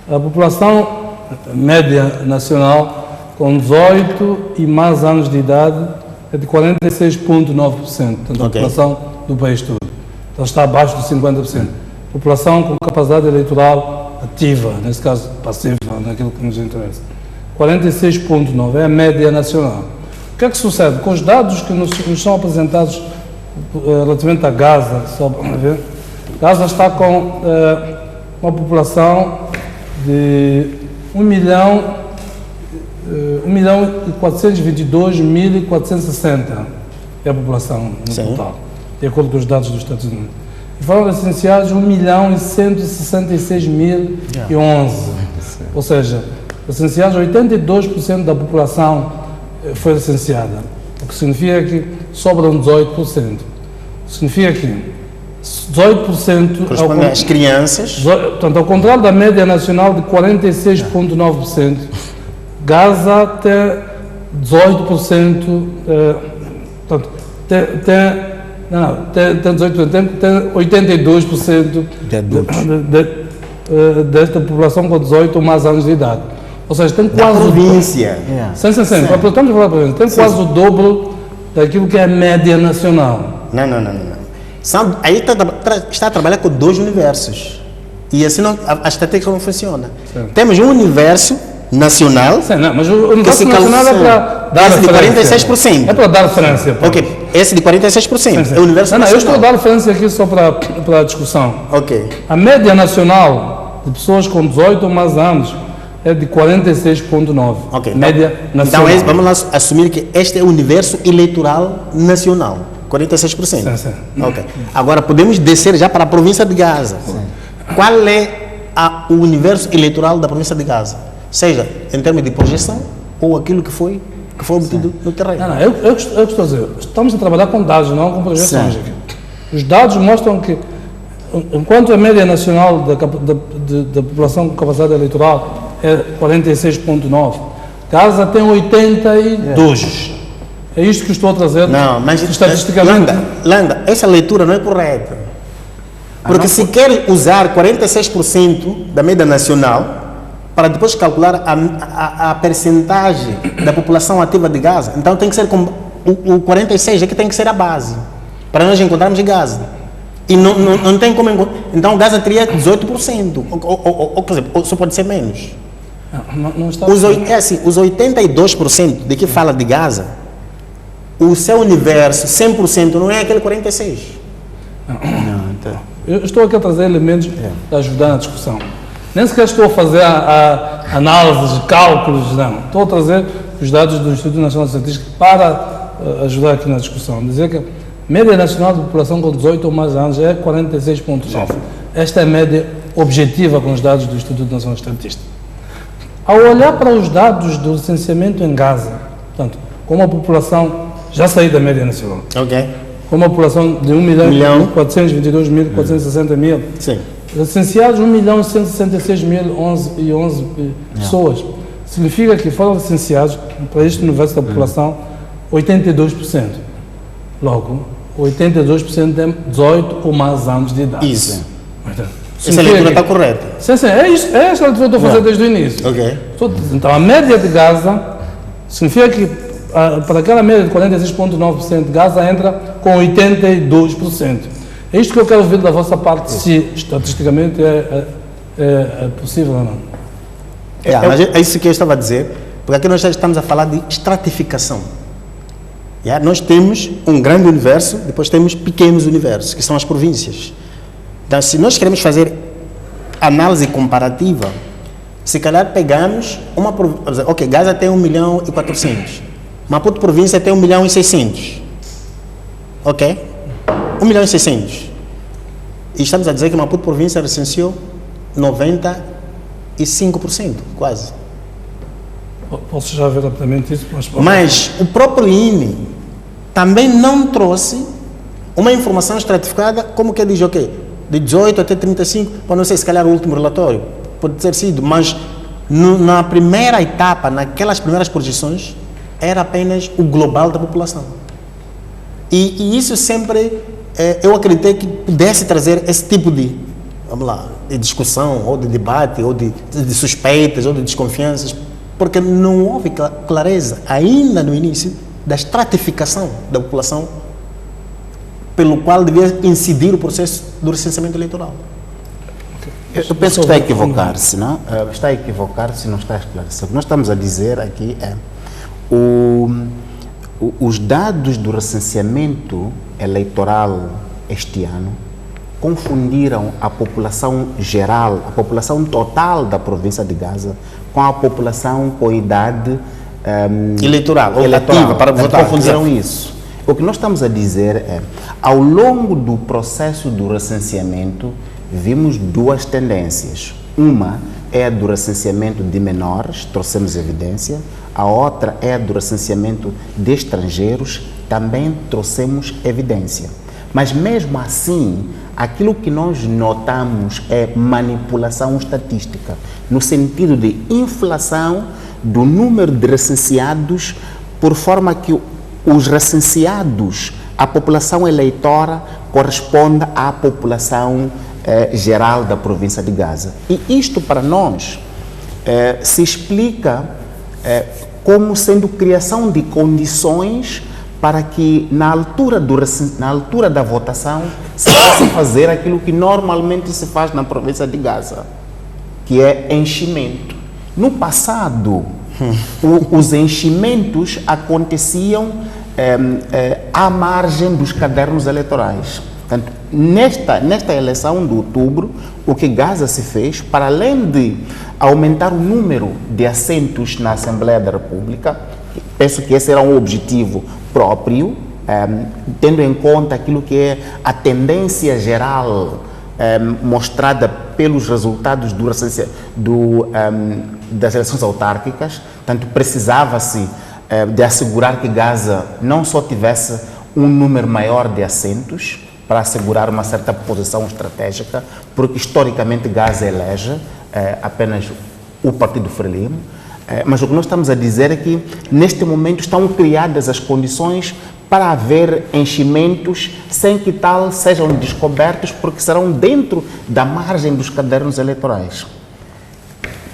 A: A população média nacional com 18 e mais anos de idade é de 46,9%, portanto, a população do país todo. Então está abaixo de 50%. População com capacidade eleitoral ativa, nesse caso passiva, naquilo que nos interessa. 46,9% é a média nacional. O que é que sucede? Com os dados que nos são apresentados relativamente a Gaza, só para ver, Gaza está com uma população de 1.422.460 é a população no total, de acordo com os dados dos Estados Unidos. E foram licenciados 1.166.011, ou seja, licenciados 82% da população foi licenciada, o que significa que sobram 18%. Significa que 18%
D: corresponde às crianças.
A: Portanto, ao contrário da média nacional de 46,9%, Gaza tem 18%, tem 82%
C: de adultos.
A: Desta população com 18 ou mais anos de idade. Ou seja, tem quase
D: província.
A: Sim. Estamos a falar da província. Tem quase o dobro daquilo que é a média nacional.
D: Não. Aí está a trabalhar com dois universos. E assim a estatística não funciona. Sim. Temos um universo nacional.
A: Sim, não, mas o universo nacional é para dar
D: esse
A: referência.
D: De 46%.
A: É para dar referência.
D: Ok, esse de 46%. Sim. É o universo nacional.
A: Eu estou a dar referência aqui só para a discussão.
D: Ok.
A: A média nacional de pessoas com 18 ou mais anos é de 46,9%.
D: Ok.
A: Média nacional.
D: Então, vamos lá assumir que este é o universo eleitoral nacional. 46%.
A: Sim.
D: Ok. Agora podemos descer já para a província de Gaza. Sim. Qual é o universo eleitoral da província de Gaza? Seja em termos de projeção ou aquilo que foi obtido no terreno.
A: Eu estou a dizer, estamos a trabalhar com dados, não com projeções. Os dados mostram que, enquanto a média nacional da população com capacidade eleitoral é 46,9%, Gaza tem 82%. É isto que eu estou a trazer.
D: Não, mas
A: estatisticamente.
D: Landa, essa leitura não é correta. Porque se quer usar 46% da média nacional para depois calcular a percentagem da população ativa de Gaza, então tem que ser como o 46% é que tem que ser a base para nós encontrarmos Gaza. E não tem como encontrar. Então Gaza teria 18%, ou por exemplo, só pode ser menos.
A: Não está
D: os 82% de que fala de Gaza, o seu universo, 100%, não é aquele 46%.
A: Eu estou aqui a trazer elementos para ajudar na discussão. Nem sequer estou a fazer a análise, cálculos, não. Estou a trazer os dados do Instituto Nacional de Estatística para ajudar aqui na discussão. Dizer que a média nacional de população com 18 ou mais anos é 46,9%. Esta é a média objetiva com os dados do Instituto Nacional de Estatística. Ao olhar para os dados do licenciamento em Gaza, portanto, com uma população já saída da média nacional,
D: Ok.
A: com uma população de 1.422.460.000,
D: Sim.
A: recenseados 1.166.011 pessoas. Significa que foram recenseados, para este universo da população, 82%. Logo, 82% tem 18 ou mais anos de idade.
D: Isso.
A: Portanto,
D: Essa
A: significa
D: leitura
A: que-
D: está correta.
A: Sim, é isso, é essa leitura que eu estou fazendo desde o início.
D: Ok.
A: Então, a média de Gaza significa que para aquela média de 46,9%, Gaza entra com 82%. É isto que eu quero ver da vossa parte, se estatisticamente é possível ou não.
D: Mas é isso que eu estava a dizer, porque aqui nós já estamos a falar de estratificação. Nós temos um grande universo, depois temos pequenos universos, que são as províncias. Então, se nós queremos fazer análise comparativa, se calhar pegamos uma província, ok, Gaza tem 1.400.000, Maputo província tem 1.600.000, ok? 1.600.000. E estamos a dizer que Maputo província recenseou 95%, quase.
A: Posso já ver rapidamente isso?
D: Mas o próprio INE também não trouxe uma informação estratificada, como que diz, ok, de 18 até 35, para não sei, se calhar o último relatório, pode ter sido, mas na primeira etapa, naquelas primeiras projeções, era apenas o global da população. E isso sempre, eu acreditei que pudesse trazer esse tipo de, vamos lá, de discussão, ou de debate, ou de suspeitas, ou de desconfianças, porque não houve clareza ainda no início da estratificação da população pelo qual devia incidir o processo do recenseamento eleitoral.
C: Eu penso que está a equivocar-se, não? Está a equivocar-se e não está a esclarecer. O que nós estamos a dizer aqui é os dados do recenseamento eleitoral este ano confundiram a população geral, a população total da província de Gaza, com a população com idade
D: Eleitoral, ou ativa para votar.
C: Confundiram isso. O que nós estamos a dizer é, ao longo do processo do recenseamento, vimos duas tendências. Uma é a do recenseamento de menores, trouxemos evidência. A outra é a do recenseamento de estrangeiros, também trouxemos evidência. Mas mesmo assim, aquilo que nós notamos é manipulação estatística, no sentido de inflação do número de recenseados, por forma que os recenseados, a população eleitora, corresponda à população geral da província de Gaza. E isto para nós se explica como sendo criação de condições para que na altura da votação se possa fazer aquilo que normalmente se faz na província de Gaza, que é enchimento. No passado, os enchimentos aconteciam à margem dos cadernos eleitorais. Portanto, nesta eleição de outubro, o que Gaza se fez, para além de aumentar o número de assentos na Assembleia da República, penso que esse era um objetivo próprio, tendo em conta aquilo que é a tendência geral mostrada pelos resultados das eleições autárquicas. Portanto, precisava-se de assegurar que Gaza não só tivesse um número maior de assentos, para assegurar uma certa posição estratégica, porque historicamente Gaza elege apenas o Partido Frelimo, mas o que nós estamos a dizer é que neste momento estão criadas as condições para haver enchimentos sem que tal sejam descobertos, porque serão dentro da margem dos cadernos eleitorais.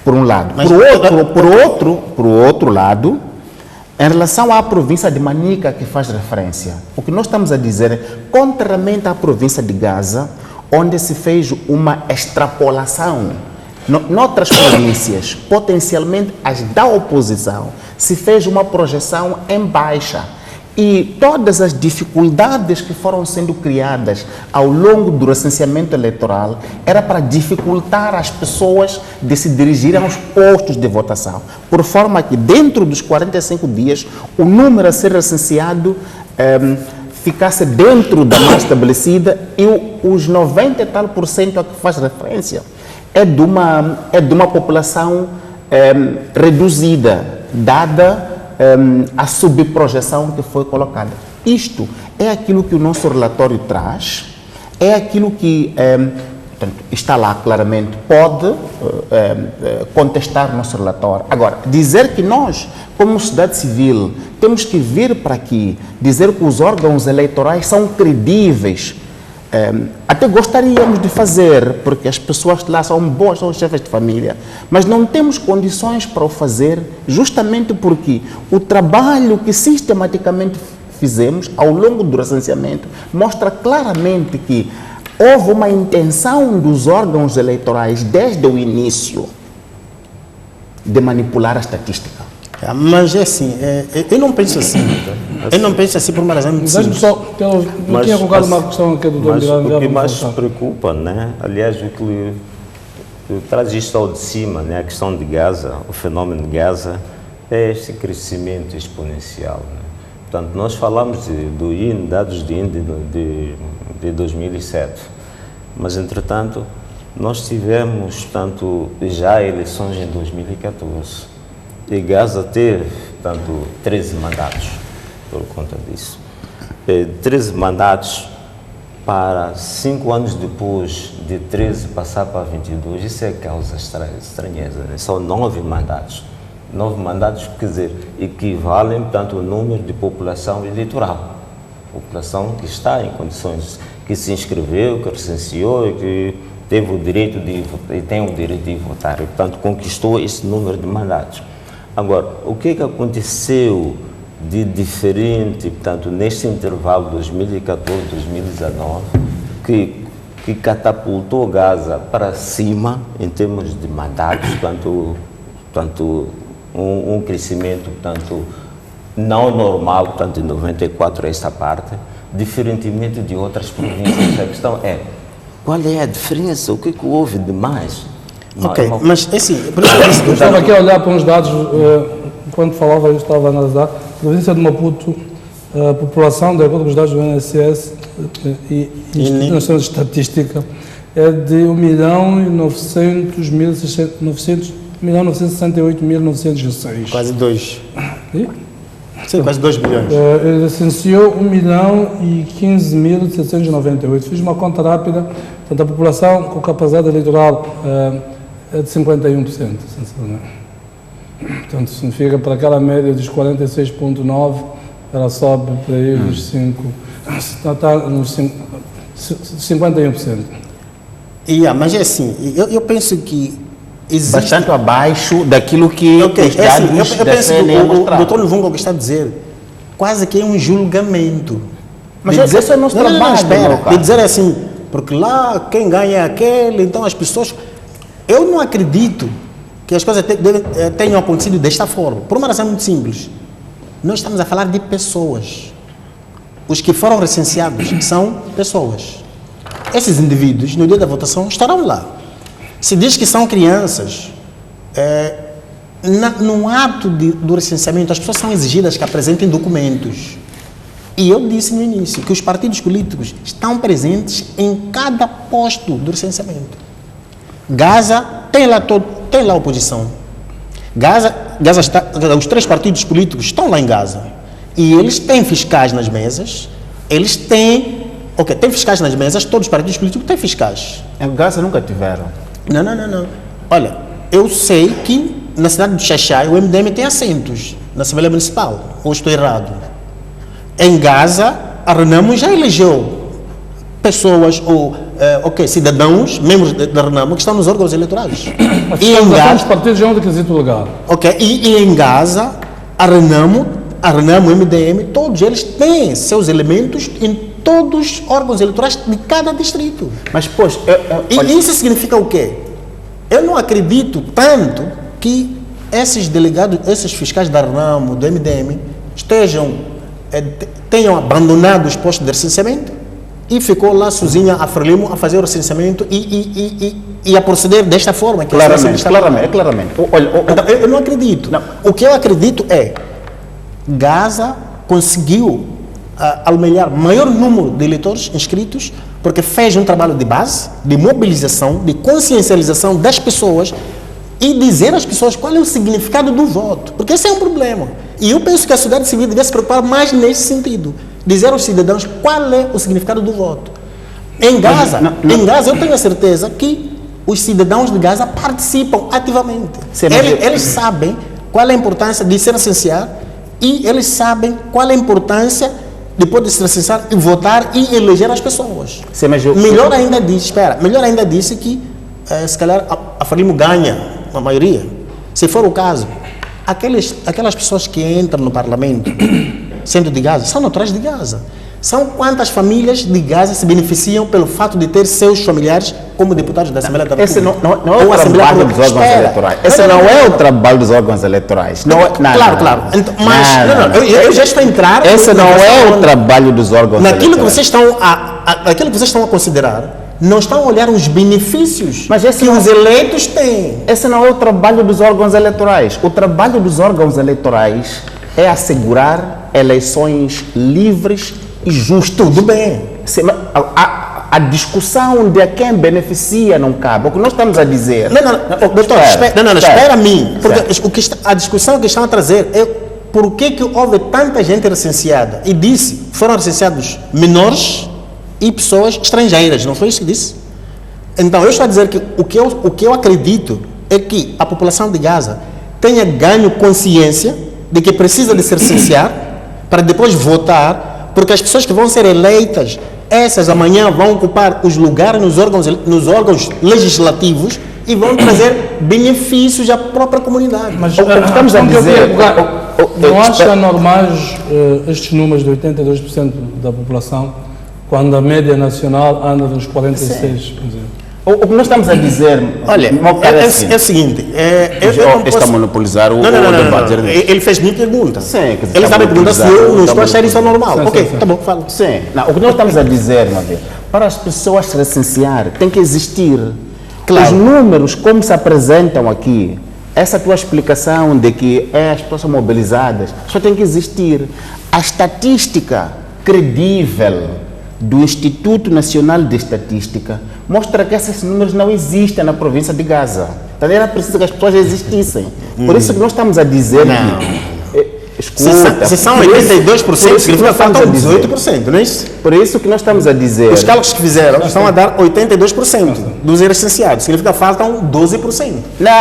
C: Por um lado. Por outro lado, em relação à província de Manica que faz referência, o que nós estamos a dizer é, contrariamente à província de Gaza, onde se fez uma extrapolação, noutras províncias, potencialmente as da oposição, se fez uma projeção em baixa. E todas as dificuldades que foram sendo criadas ao longo do recenseamento eleitoral era para dificultar as pessoas de se dirigirem aos postos de votação, por forma que dentro dos 45 dias o número a ser recenseado ficasse dentro da margem estabelecida, e os 90 e tal % a que faz referência é de uma população reduzida, dada a subprojeção que foi colocada. Isto é aquilo que o nosso relatório traz, é aquilo que portanto, está lá claramente, pode contestar o nosso relatório. Agora, dizer que nós, como sociedade civil, temos que vir para aqui, dizer que os órgãos eleitorais são credíveis, até gostaríamos de fazer, porque as pessoas lá são boas, são chefes de família, mas não temos condições para o fazer, justamente porque o trabalho que sistematicamente fizemos ao longo do recenseamento mostra claramente que houve uma intenção dos órgãos eleitorais desde o início de manipular a estatística.
D: Mas é assim, eu não penso assim. Eu não penso assim por uma razão muito
A: Deixe-me
D: simples.
A: só, eu tinha colocado uma questão aqui do Dr.
B: Mas
A: Miranda.
B: o que mais preocupa, né? Aliás, o que traz isto ao de cima, né? A questão de Gaza, o fenômeno de Gaza, é este crescimento exponencial. Né? Portanto, nós falamos do INE, dados de INE de 2007, mas, entretanto, nós tivemos, portanto, já eleições em 2014 e Gaza teve, portanto, 13 mandatos por conta disso. 13 mandatos para 5 anos depois de 13 passar para 22, isso é causa estranheza, né? São 9 mandatos. 9 mandatos, quer dizer, equivalem, portanto, ao número de população eleitoral. População que está em condições, que se inscreveu, que recenseou e que teve o direito de votar, e tem o direito de votar, e, portanto, conquistou esse número de mandatos. Agora, o que aconteceu de diferente, portanto, neste intervalo 2014-2019, que catapultou Gaza para cima em termos de mandatos, portanto um crescimento, portanto, não normal, portanto, em 94 esta parte, diferentemente de outras províncias. A questão é, qual é a diferença? O que houve de mais?
D: Ok, mas assim, por isso
A: Eu estava aqui a olhar para uns dados, enquanto falava eu estava a analisar. A província de Maputo, a população, de acordo com os dados do INSS e Instituto Nacional de Estatística, é de 1.968.906.
D: quase 2.
A: E?
D: Sim, quase 2 bilhões.
A: Ele licenciou 1.015.798. Fiz uma conta rápida, portanto, a população com capacidade eleitoral é de 51%, sensivelmente. Portanto, significa para aquela média dos 46,9%, ela sobe para aí dos 5%, está nos 51%.
D: Mas é assim, eu penso que existe...
C: Bastante abaixo daquilo que os dados
D: eu
C: da
D: penso que
C: CNE
D: o
C: mostraram.
D: Dr. Luvungo que está a dizer, quase que é um julgamento.
C: Mas
D: De
C: esse é o nosso trabalho,
D: espera,
C: meu caro.
D: de dizer assim, porque lá quem ganha é aquele, então as pessoas... Eu não acredito que as coisas tenham acontecido desta forma, por uma razão muito simples. Nós estamos a falar de pessoas. Os que foram recenseados são pessoas. Esses indivíduos, no dia da votação, estarão lá. Se diz que são crianças, no ato do recenseamento, as pessoas são exigidas que apresentem documentos. E eu disse no início que os partidos políticos estão presentes em cada posto do recenseamento. Gaza tem lá a oposição. Gaza está, os 3 partidos políticos estão lá em Gaza. E eles têm fiscais nas mesas. Eles têm... Ok, tem fiscais nas mesas, todos os partidos políticos têm fiscais.
C: Em Gaza nunca tiveram.
D: Não. Olha, eu sei que na cidade de Xaxai o MDM tem assentos na Assembleia Municipal. Ou estou errado? Em Gaza, a Renamo já elegeu pessoas ou cidadãos, membros da Renamo, que estão nos órgãos eleitorais.
A: E em Gaza, os partidos é um requisito legal.
D: Ok, e em Gaza, a Renamo, o MDM, todos eles têm seus elementos em todos os órgãos eleitorais de cada distrito.
C: Mas, pois...
D: E isso significa o quê? Eu não acredito tanto que esses delegados, esses fiscais da Renamo, do MDM, tenham abandonado os postos de recenseamento e ficou lá sozinha a Frelimo a fazer o recenseamento e a proceder desta forma. Que
C: Claramente. Olha,
D: então, eu não acredito. Não. O que eu acredito é Gaza conseguiu almejar maior número de eleitores inscritos porque fez um trabalho de base, de mobilização, de consciencialização das pessoas e dizer às pessoas qual é o significado do voto, porque esse é um problema. E eu penso que a sociedade civil devia se preocupar mais nesse sentido, dizer aos cidadãos qual é o significado do voto. Em Gaza, em Gaza eu tenho a certeza que os cidadãos de Gaza participam ativamente. Eles sabem qual é a importância de se licenciar e eles sabem qual é a importância depois de se licenciar e votar e eleger as pessoas. Melhor ainda disse que se calhar a Frelimo ganha a maioria. Se for o caso, aquelas pessoas que entram no parlamento sendo de Gaza, são naturais de Gaza. São quantas famílias de Gaza se beneficiam pelo fato de ter seus familiares como deputados da Assembleia da República?
C: Esse não é o trabalho dos órgãos eleitorais. Esse não é o trabalho dos órgãos eleitorais.
D: Claro. Então, mas eu já estou a entrar.
C: Esse não é o trabalho dos órgãos
D: eleitorais.
C: Naquilo
D: que vocês estão a considerar, não estão a olhar os benefícios que os eleitos têm.
C: Esse não é o trabalho dos órgãos eleitorais. O trabalho dos órgãos eleitorais é assegurar eleições livres e justas.
D: Tudo bem.
C: A discussão de a quem beneficia não cabe. O que nós estamos a dizer...
D: Doutor, espera a mim. Porque a discussão que estão a trazer é por que houve tanta gente recenseada. E foram recenseados menores e pessoas estrangeiras. Não foi isso que disse? Então, eu estou a dizer que o que eu acredito é que a população de Gaza tenha ganho consciência de que precisa de se recensear para depois votar, porque as pessoas que vão ser eleitas, essas amanhã vão ocupar os lugares nos órgãos legislativos e vão trazer benefícios à própria comunidade.
A: Mas estamos a dizer... Não acha normais estes números de 82% da população, quando a média nacional anda nos 46%?
C: O que nós estamos a dizer...
D: Olha, é o seguinte...
C: Está a monopolizar o debate.
D: Ele fez-me pergunta.
C: Sim.
D: Ele está me perguntando se eu não estou a achar isso normal. Ok, tá bom, fala.
C: Sim. Não, o que nós estamos a dizer, para as pessoas se licenciar, tem que existir. Claro. Os números, como se apresentam aqui, essa tua explicação de que as pessoas são mobilizadas, só tem que existir. A estatística credível do Instituto Nacional de Estatística mostra que esses números não existem na província de Gaza. Então era preciso que as pessoas existissem. Por isso que nós estamos a dizer que... Escuta,
D: se são 82%, significa que faltam 18%, não é isso?
C: Por isso que nós estamos a dizer...
D: Os cálculos que fizeram estão a dar 82% dos licenciados, significa que faltam 12%.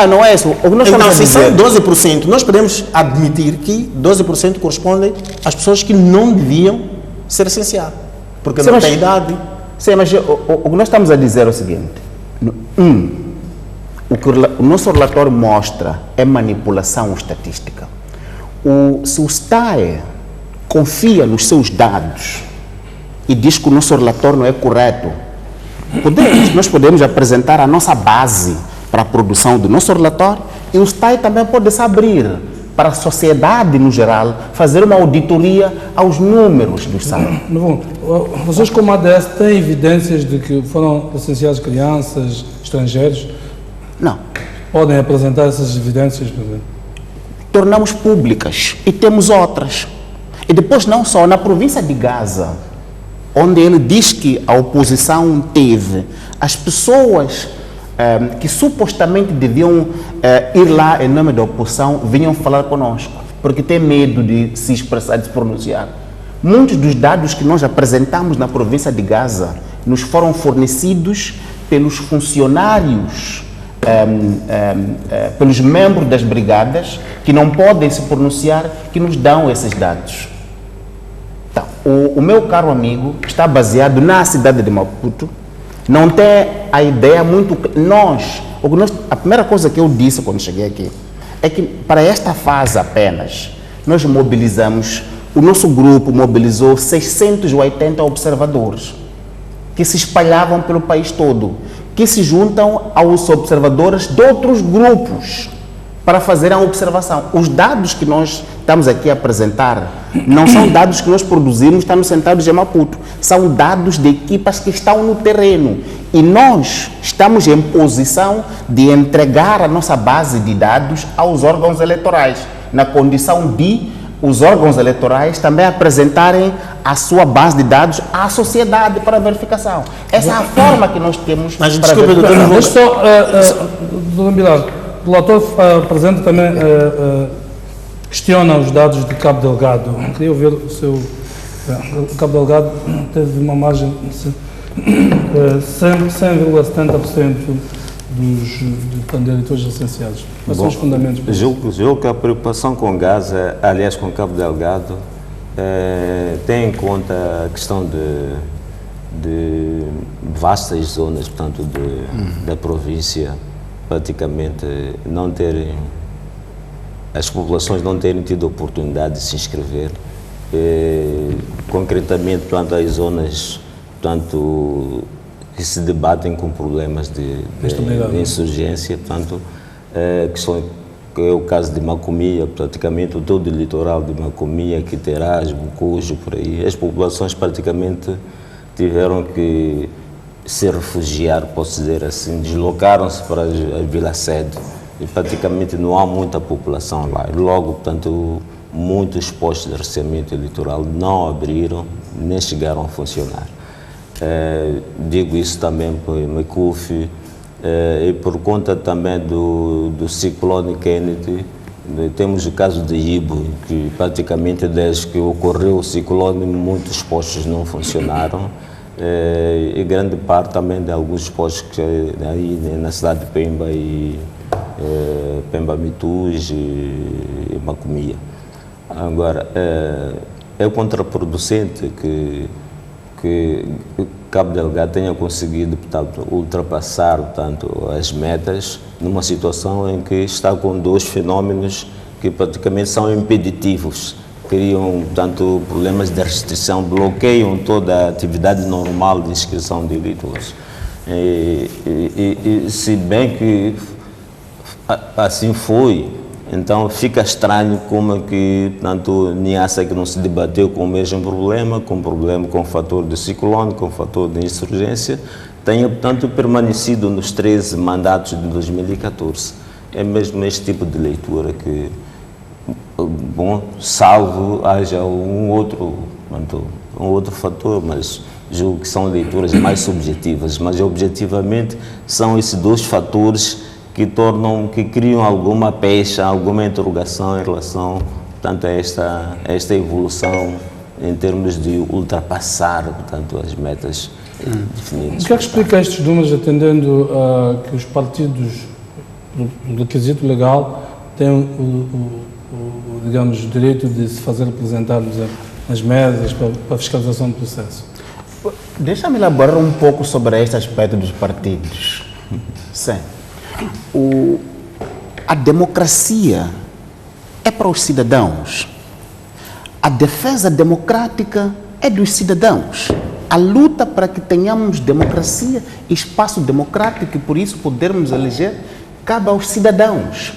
C: Não é isso. O que nós
D: então,
C: estamos
D: se
C: a dizer...
D: são 12%, nós podemos admitir que 12% correspondem às pessoas que não deviam ser licenciadas, porque não têm idade.
C: Sim, mas o que nós estamos a dizer é o seguinte. O que o nosso relatório mostra é manipulação estatística. Se o STAE confia nos seus dados e diz que o nosso relatório não é correto, nós podemos apresentar a nossa base para a produção do nosso relatório e o STAE também pode se abrir para a sociedade no geral, fazer uma auditoria aos números do STAE.
A: Vocês como ADS têm evidências de que foram licenciadas crianças, estrangeiros?
C: Não.
A: Podem apresentar essas evidências, por exemplo?
C: Tornamos públicas e temos outras. E depois não só, na província de Gaza, onde ele diz que a oposição teve, as pessoas que supostamente deviam ir lá em nome da oposição, vinham falar conosco, porque tem medo de se expressar, de se pronunciar. Muitos dos dados que nós apresentamos na província de Gaza nos foram fornecidos pelos funcionários, pelos membros das brigadas, que não podem se pronunciar, que nos dão esses dados. Então, o meu caro amigo está baseado na cidade de Maputo, não tem a ideia muito... A primeira coisa que eu disse quando cheguei aqui é que para esta fase apenas, nós mobilizamos, o nosso grupo mobilizou 680 observadores que se espalhavam pelo país todo, que se juntam aos observadores de outros grupos para fazer a observação. Os dados que nós estamos aqui a apresentar não são dados que nós produzimos estando sentados em Maputo, são dados de equipas que estão no terreno e nós estamos em posição de entregar a nossa base de dados aos órgãos eleitorais, na condição de os órgãos eleitorais também apresentarem a sua base de dados à sociedade para verificação. Essa é a forma que nós temos...
D: Mas desculpa, doutor,
A: doutor Bilar, O relator apresenta também, questiona os dados de Cabo Delgado. Queria ver o seu... O Cabo Delgado teve uma margem de 100,70% de eleitores licenciados. Quais são os fundamentos?
B: Julgo que a preocupação com Gaza, aliás com Cabo Delgado, tem em conta a questão de vastas zonas, portanto, da província, praticamente não terem, as populações não terem tido oportunidade de se inscrever. Concretamente, portanto, as zonas, portanto, que se debatem com problemas de insurgência, portanto, que é o caso de Macomia, praticamente todo o litoral de Macomia, Quiterás, Bucujo, por aí, as populações praticamente tiveram que se refugiar, posso dizer assim, deslocaram-se para a Vila Sede e praticamente não há muita população lá. Logo, portanto, muitos postos de receimento eleitoral não abriram, nem chegaram a funcionar. Digo isso também por Mekufi e por conta também do ciclone Kennedy. Temos o caso de Ibo, que praticamente desde que ocorreu o ciclone muitos postos não funcionaram e grande parte também de alguns postos que aí na cidade de Pemba e Pemba Mitus e Macomia. Agora, é contraproducente que Cabo Delgado tenha conseguido, portanto, ultrapassar, portanto, as metas numa situação em que está com dois fenómenos que praticamente são impeditivos, criam, portanto, problemas de restrição, bloqueiam toda a atividade normal de inscrição de eleitores. E se bem que assim foi, então fica estranho como é que, portanto, Niassa que não se debateu com o mesmo problema, com o fator de ciclone, com o fator de insurgência, tenha, portanto, permanecido nos 13 mandatos de 2014. É mesmo este tipo de leitura que, bom, salvo haja um outro fator, mas julgo que são leituras mais subjetivas, mas objetivamente são esses dois fatores que criam alguma pecha, alguma interrogação em relação, portanto, a esta evolução em termos de ultrapassar, portanto, as metas definidas.
A: O que é que explica estes números, atendendo que os partidos, do requisito legal, têm digamos, o direito de se fazer representar nas mesas para a fiscalização do processo?
C: Deixa-me elaborar um pouco sobre este aspecto dos partidos. Sim. A democracia é para os cidadãos. A defesa democrática é dos cidadãos. A luta para que tenhamos democracia, espaço democrático e por isso podermos eleger, cabe aos cidadãos.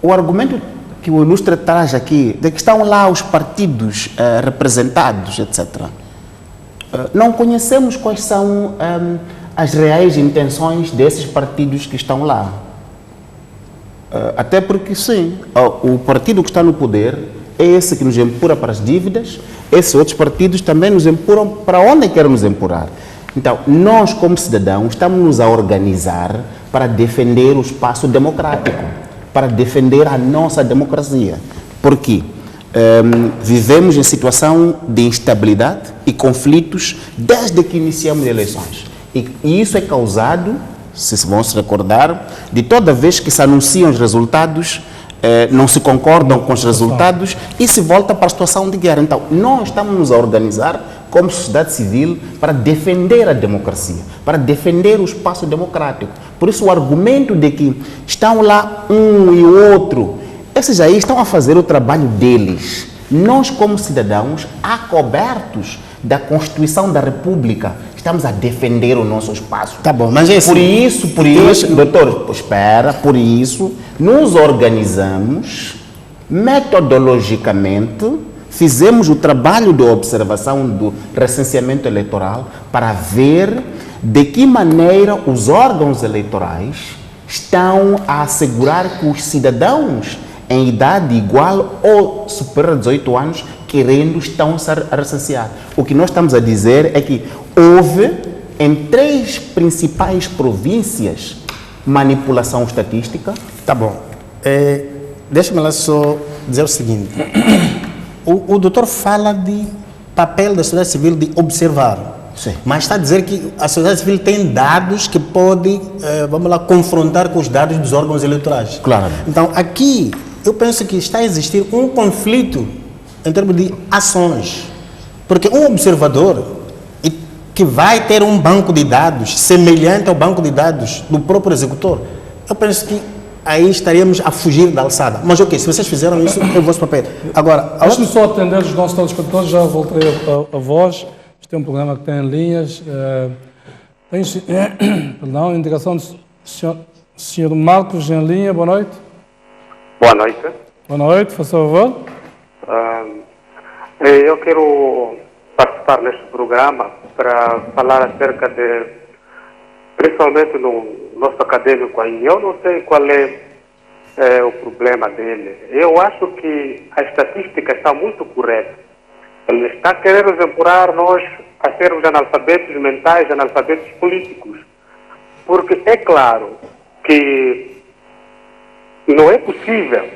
C: O argumento que o ilustre traz aqui, de que estão lá os partidos representados, etc. Não conhecemos quais são as reais intenções desses partidos que estão lá. Até porque, sim, o partido que está no poder é esse que nos empurra para as dívidas, esses outros partidos também nos empurram para onde querem nos empurrar. Então, nós, como cidadãos, estamos a organizar para defender o espaço democrático, para defender a nossa democracia. Por quê? Vivemos em situação de instabilidade e conflitos desde que iniciamos eleições. E isso é causado, se vão se recordar, de toda vez que se anunciam os resultados, não se concordam com os resultados e se volta para a situação de guerra. Então, nós estamos a organizar como sociedade civil para defender a democracia, para defender o espaço democrático. Por isso, o argumento de que estão lá um e outro, esses aí estão a fazer o trabalho deles. Nós, como cidadãos, acobertos da Constituição da República, estamos a defender o nosso espaço.
D: Tá bom, mas esse...
C: Por isso, doutor, espera, por isso, nos organizamos metodologicamente, fizemos o trabalho de observação do recenseamento eleitoral para ver de que maneira os órgãos eleitorais estão a assegurar que os cidadãos em idade igual ou superior a 18 anos querendo estão a recensear. O que nós estamos a dizer é que houve em 3 principais províncias manipulação estatística?
D: Tá bom. Deixa-me lá só dizer o seguinte. O doutor fala de papel da sociedade civil de observar.
C: Sim.
D: Mas está a dizer que a sociedade civil tem dados que pode, vamos lá, confrontar com os dados dos órgãos eleitorais.
C: Claramente.
D: Então, aqui, eu penso que está a existir um conflito em termos de ações. Porque um observador que vai ter um banco de dados semelhante ao banco de dados do próprio executor, eu penso que aí estaríamos a fugir da alçada. Mas ok, se vocês fizeram isso, é o vosso papel. Agora,
A: Deixe-me só atender os nossos telespectadores, já voltei a voz. Este é um programa que tem linhas. Perdão, indicação do senhor Marcos em linha, boa noite.
E: Boa noite.
A: Boa noite, faça favor.
E: Eu quero participar neste programa para falar acerca de, principalmente no nosso acadêmico aí, eu não sei qual é o problema dele. Eu acho que a estatística está muito correta. Ele está querendo exemplar nós a sermos analfabetos mentais, analfabetos políticos. Porque é claro que não é possível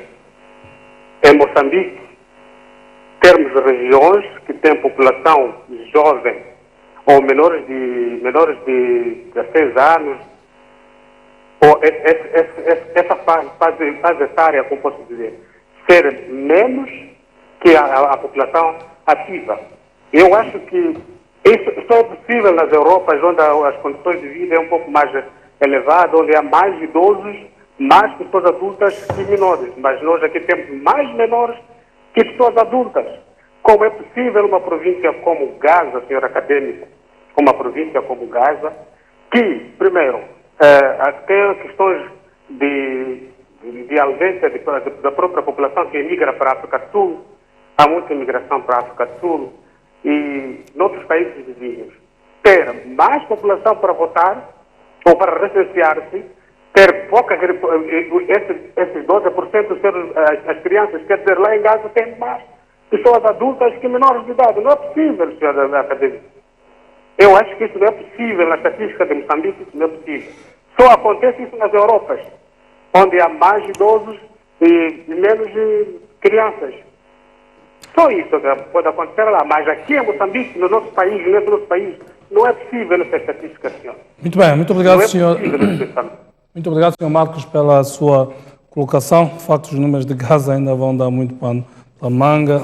E: em Moçambique termos regiões que têm população jovem ou menores de 16 anos, ou essa fase etária, como posso dizer, ser menos que a população ativa. Eu acho que isso só é possível nas Europas, onde as condições de vida é um pouco mais elevadas, onde há mais idosos, mais pessoas adultas que menores. Mas nós aqui temos mais menores que pessoas adultas. Como é possível uma província como Gaza, senhor acadêmico, uma província como Gaza, que, primeiro, tem questões de ausência da própria população que emigra para a África do Sul, há muita imigração para a África do Sul e noutros países vizinhos, ter mais população para votar ou para recensear-se, ter pouca, esses 12% ser as crianças, quer dizer, lá em Gaza tem mais pessoas adultas que menores de idade. Não é possível, senhor acadêmico. Eu acho que isso não é possível na estatística de Moçambique, isso não é possível. Só acontece isso nas Europas, onde há mais idosos e menos crianças. Só isso pode acontecer lá, mas aqui em Moçambique, no nosso país, não é possível essa estatística, senhor.
A: Muito bem, muito obrigado,
E: Não é
A: senhor.
E: possível.
A: Muito obrigado, senhor Marcos, pela sua colocação. De facto, os números de Gaza ainda vão dar muito pano para a manga.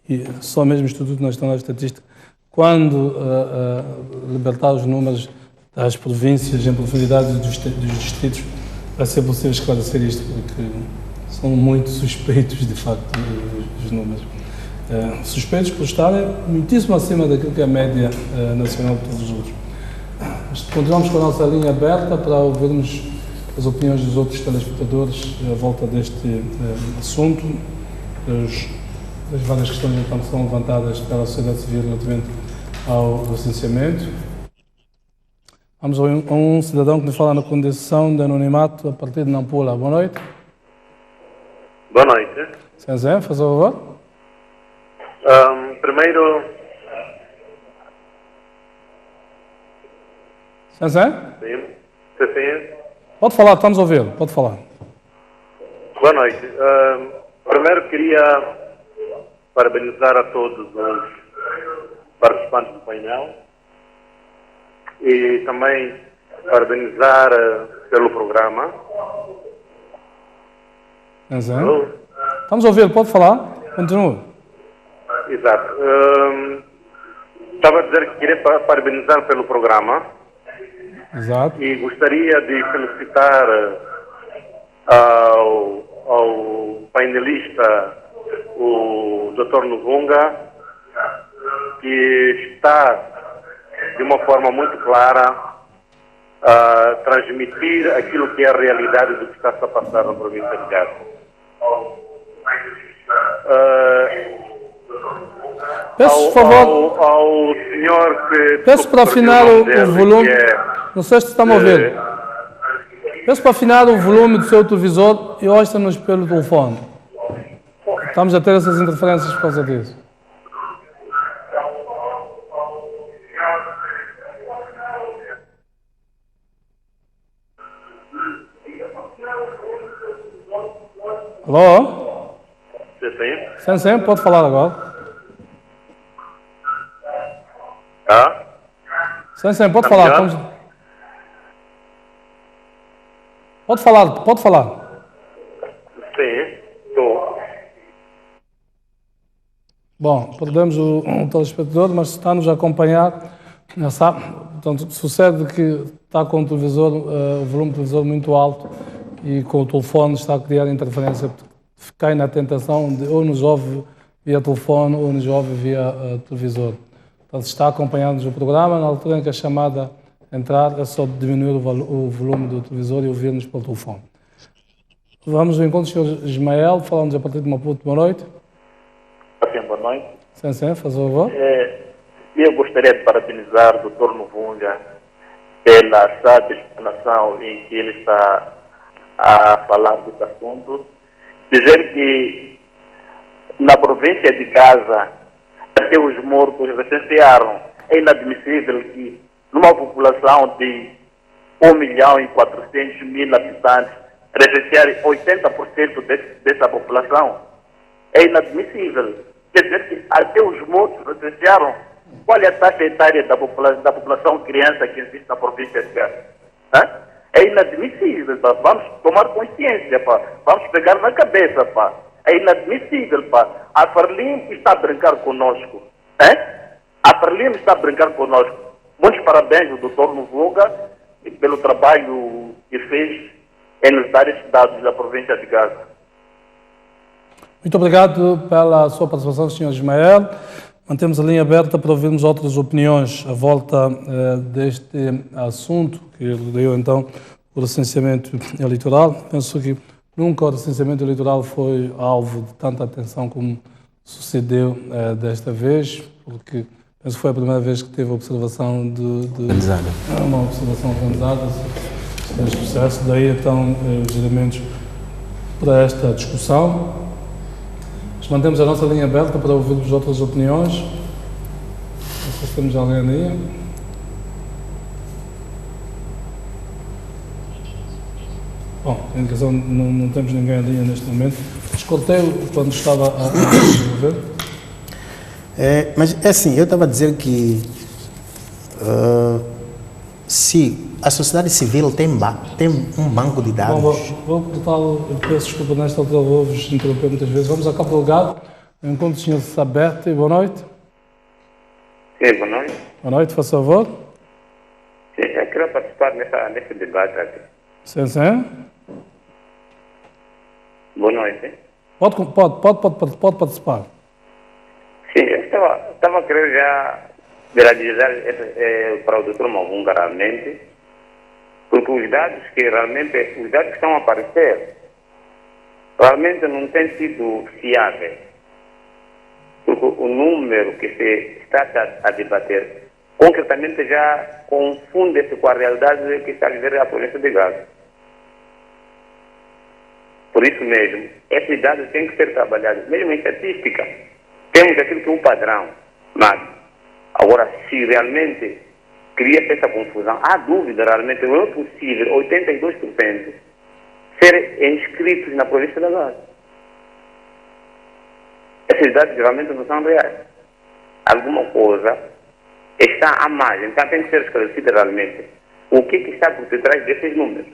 A: E só mesmo o Instituto Nacional de Estatística, quando libertar os números das províncias em profundidade dos distritos, vai ser possível esclarecer isto, porque são muito suspeitos, de facto, os números. Suspeitos por estarem muitíssimo acima daquilo que é a média nacional de todos os outros. Mas continuamos com a nossa linha aberta para ouvirmos as opiniões dos outros telespectadores à volta deste assunto, das várias questões então, que são levantadas pela sociedade civil relativamente ao licenciamento. Vamos a um cidadão que nos fala na condição de anonimato a partir de Nampula. Boa noite.
F: Boa noite.
A: Zé, faz favor.
F: Primeiro...
A: Zé?
F: Sim.
A: Pode falar, estamos a ouvir. Pode falar.
F: Boa noite. Primeiro queria parabenizar a todos os participantes do painel e também parabenizar pelo programa.
A: Zé? Estamos a ouvir, pode falar. Continua.
F: Exato. Estava a dizer que queria parabenizar pelo programa.
A: Exato.
F: E gostaria de felicitar ao painelista, o Dr. Nuvunga, que está, de uma forma muito clara, a transmitir aquilo que é a realidade do que está a passar na província de Gaza.
A: Peço, por favor,
F: ao senhor que...
A: peço para afinar o volume. Não sei se estamos a ouvir. Peço para afinar o volume do seu televisor e ouça-nos pelo telefone. Estamos a ter essas interferências por causa disso. Alô?
F: Sim.
A: Sim, pode falar agora. Sim, pode falar. Pode falar.
F: Sim, estou.
A: Bom, perdemos o telespectador, mas se está-nos a acompanhar, já sabe, portanto, sucede que está com o televisor, o volume do televisor muito alto e com o telefone está a criar interferência, cai na tentação de ou nos ouve via telefone ou nos ouve via televisor. Portanto, está acompanhando o programa, na altura em que a chamada entrar, é só diminuir o volume do televisor e ouvir-nos pelo telefone. Vamos ao encontro do Sr. Ismael, falamos a partir de Maputo. Boa noite.
F: Sim, boa noite.
A: Sim, faz favor.
F: Eu gostaria de parabenizar o Dr. Novunga pela sábia explanação em que ele está a falar desse assunto. Dizer que na província de Gaza, até os mortos recensearam. É inadmissível que numa população de 1.400.000 habitantes, recensearem 80% dessa população. É inadmissível. Quer dizer que até os mortos recensearam. Qual é a taxa etária da população criança que existe na província de Gaza? É inadmissível, pá. Vamos tomar consciência, pá. Vamos pegar na cabeça, pá. É inadmissível, pá. A Frelimo está a brincar conosco. A Frelimo está a brincar conosco. Muitos parabéns ao Dr. Novunga pelo trabalho que fez em nos dar estes dados da província de Gaza.
A: Muito obrigado pela sua participação, Sr. Ismael. Mantemos a linha aberta para ouvirmos outras opiniões à volta deste assunto, que deu então o recenseamento eleitoral. Penso que nunca o recenseamento eleitoral foi alvo de tanta atenção como sucedeu desta vez, porque penso que foi a primeira vez que teve observação
C: Organizada.
A: Uma observação organizada neste processo. Daí então os elementos para esta discussão. Mantemos a nossa linha aberta para ouvirmos outras opiniões. Não sei se temos alguém ali. Bom, a indicação, não temos ninguém ali neste momento. Escutei-o quando estava a desenvolver.
D: Mas é assim, eu estava a dizer que se a sociedade civil tem um banco de dados.
A: Bom, vou cortá-lo, eu peço desculpa nesta altura, vou-vos interromper muitas vezes. Vamos a Cabo Delgado, eu encontro o Sr. Sabete. Boa noite.
F: Sim, boa noite.
A: Boa noite, faz favor.
F: Sim, eu queria participar nesse debate aqui.
A: Sim.
F: Boa noite.
A: Pode participar.
F: Sim, eu estava querendo já viralizar para o Dr. Novunga realmente, porque os dados que estão a aparecer realmente não têm sido fiáveis, porque o número que se está a debater concretamente já confunde-se com a realidade que está a viver a província de Gaza. Por isso mesmo, esses dados têm que ser trabalhados, mesmo em estatística. Temos aquilo que é um padrão, mas agora, se realmente cria essa confusão, há dúvida realmente, não é possível 82% serem inscritos na província da Gaza. Esses dados realmente não são reais. Alguma coisa está a mais, então tem que ser esclarecida realmente o que está por detrás desses números.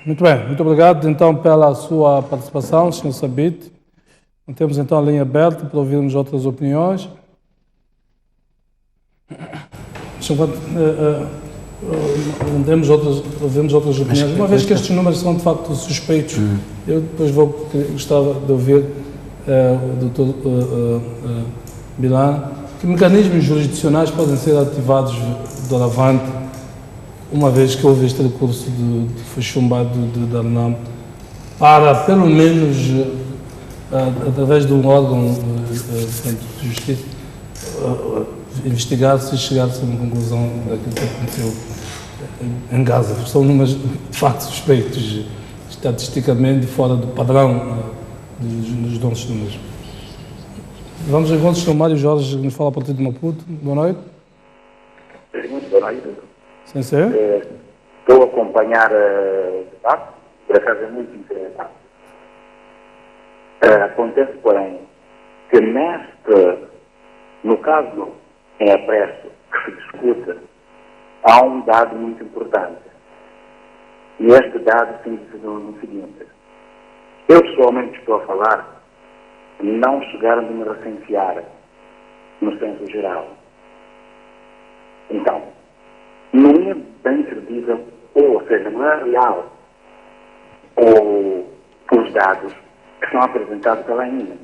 A: Muito bem, muito obrigado então pela sua participação, Sr. Sabite. Temos então a linha aberta para ouvirmos outras opiniões. Ouvimos outras opiniões. Uma vez que estes números são de facto suspeitos, eu depois gostava de ouvir o Dr. Bilan. Que mecanismos jurisdicionais podem ser ativados doravante, uma vez que houve este recurso foi chumbado da ANAM, para pelo menos através de um órgão de justiça investigar-se e chegar-se a uma conclusão daquilo que aconteceu em Gaza. São números de facto suspeitos, estatisticamente fora do padrão dos nossos números. Vamos ao encontro do Sr. Mário Jorge, que nos fala a partir de Maputo. Boa noite.
F: Muito boa noite.
A: Sim, sim.
F: Estou a acompanhar o debate, por acaso é muito interessante.
G: Acontece, porém, que no caso em apreço que se discute, há um dado muito importante. E este dado significa no seguinte: eu pessoalmente estou a falar, não chegaram de me recensear no censo geral. Então, não é bem credível, ou seja, não é real os dados que são apresentados pela INE.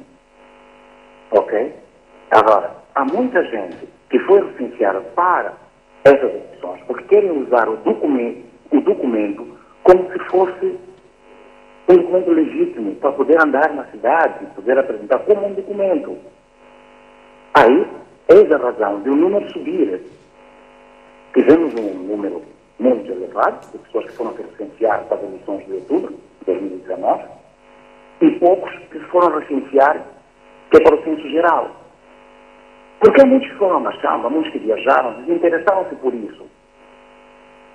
G: Ok? Agora, há muita gente que foi recenseada para essas opções, porque querem usar o documento como se fosse um documento legítimo, para poder andar na cidade, poder apresentar como um documento. Aí, eis a razão de o número subir. Tivemos um número muito elevado de pessoas que foram recenseadas para as eleições de outubro de 2019 e poucos que foram recensear que é para o censo geral. Porque muitos foram a Machamba, muitos que viajaram, desinteressaram-se por isso.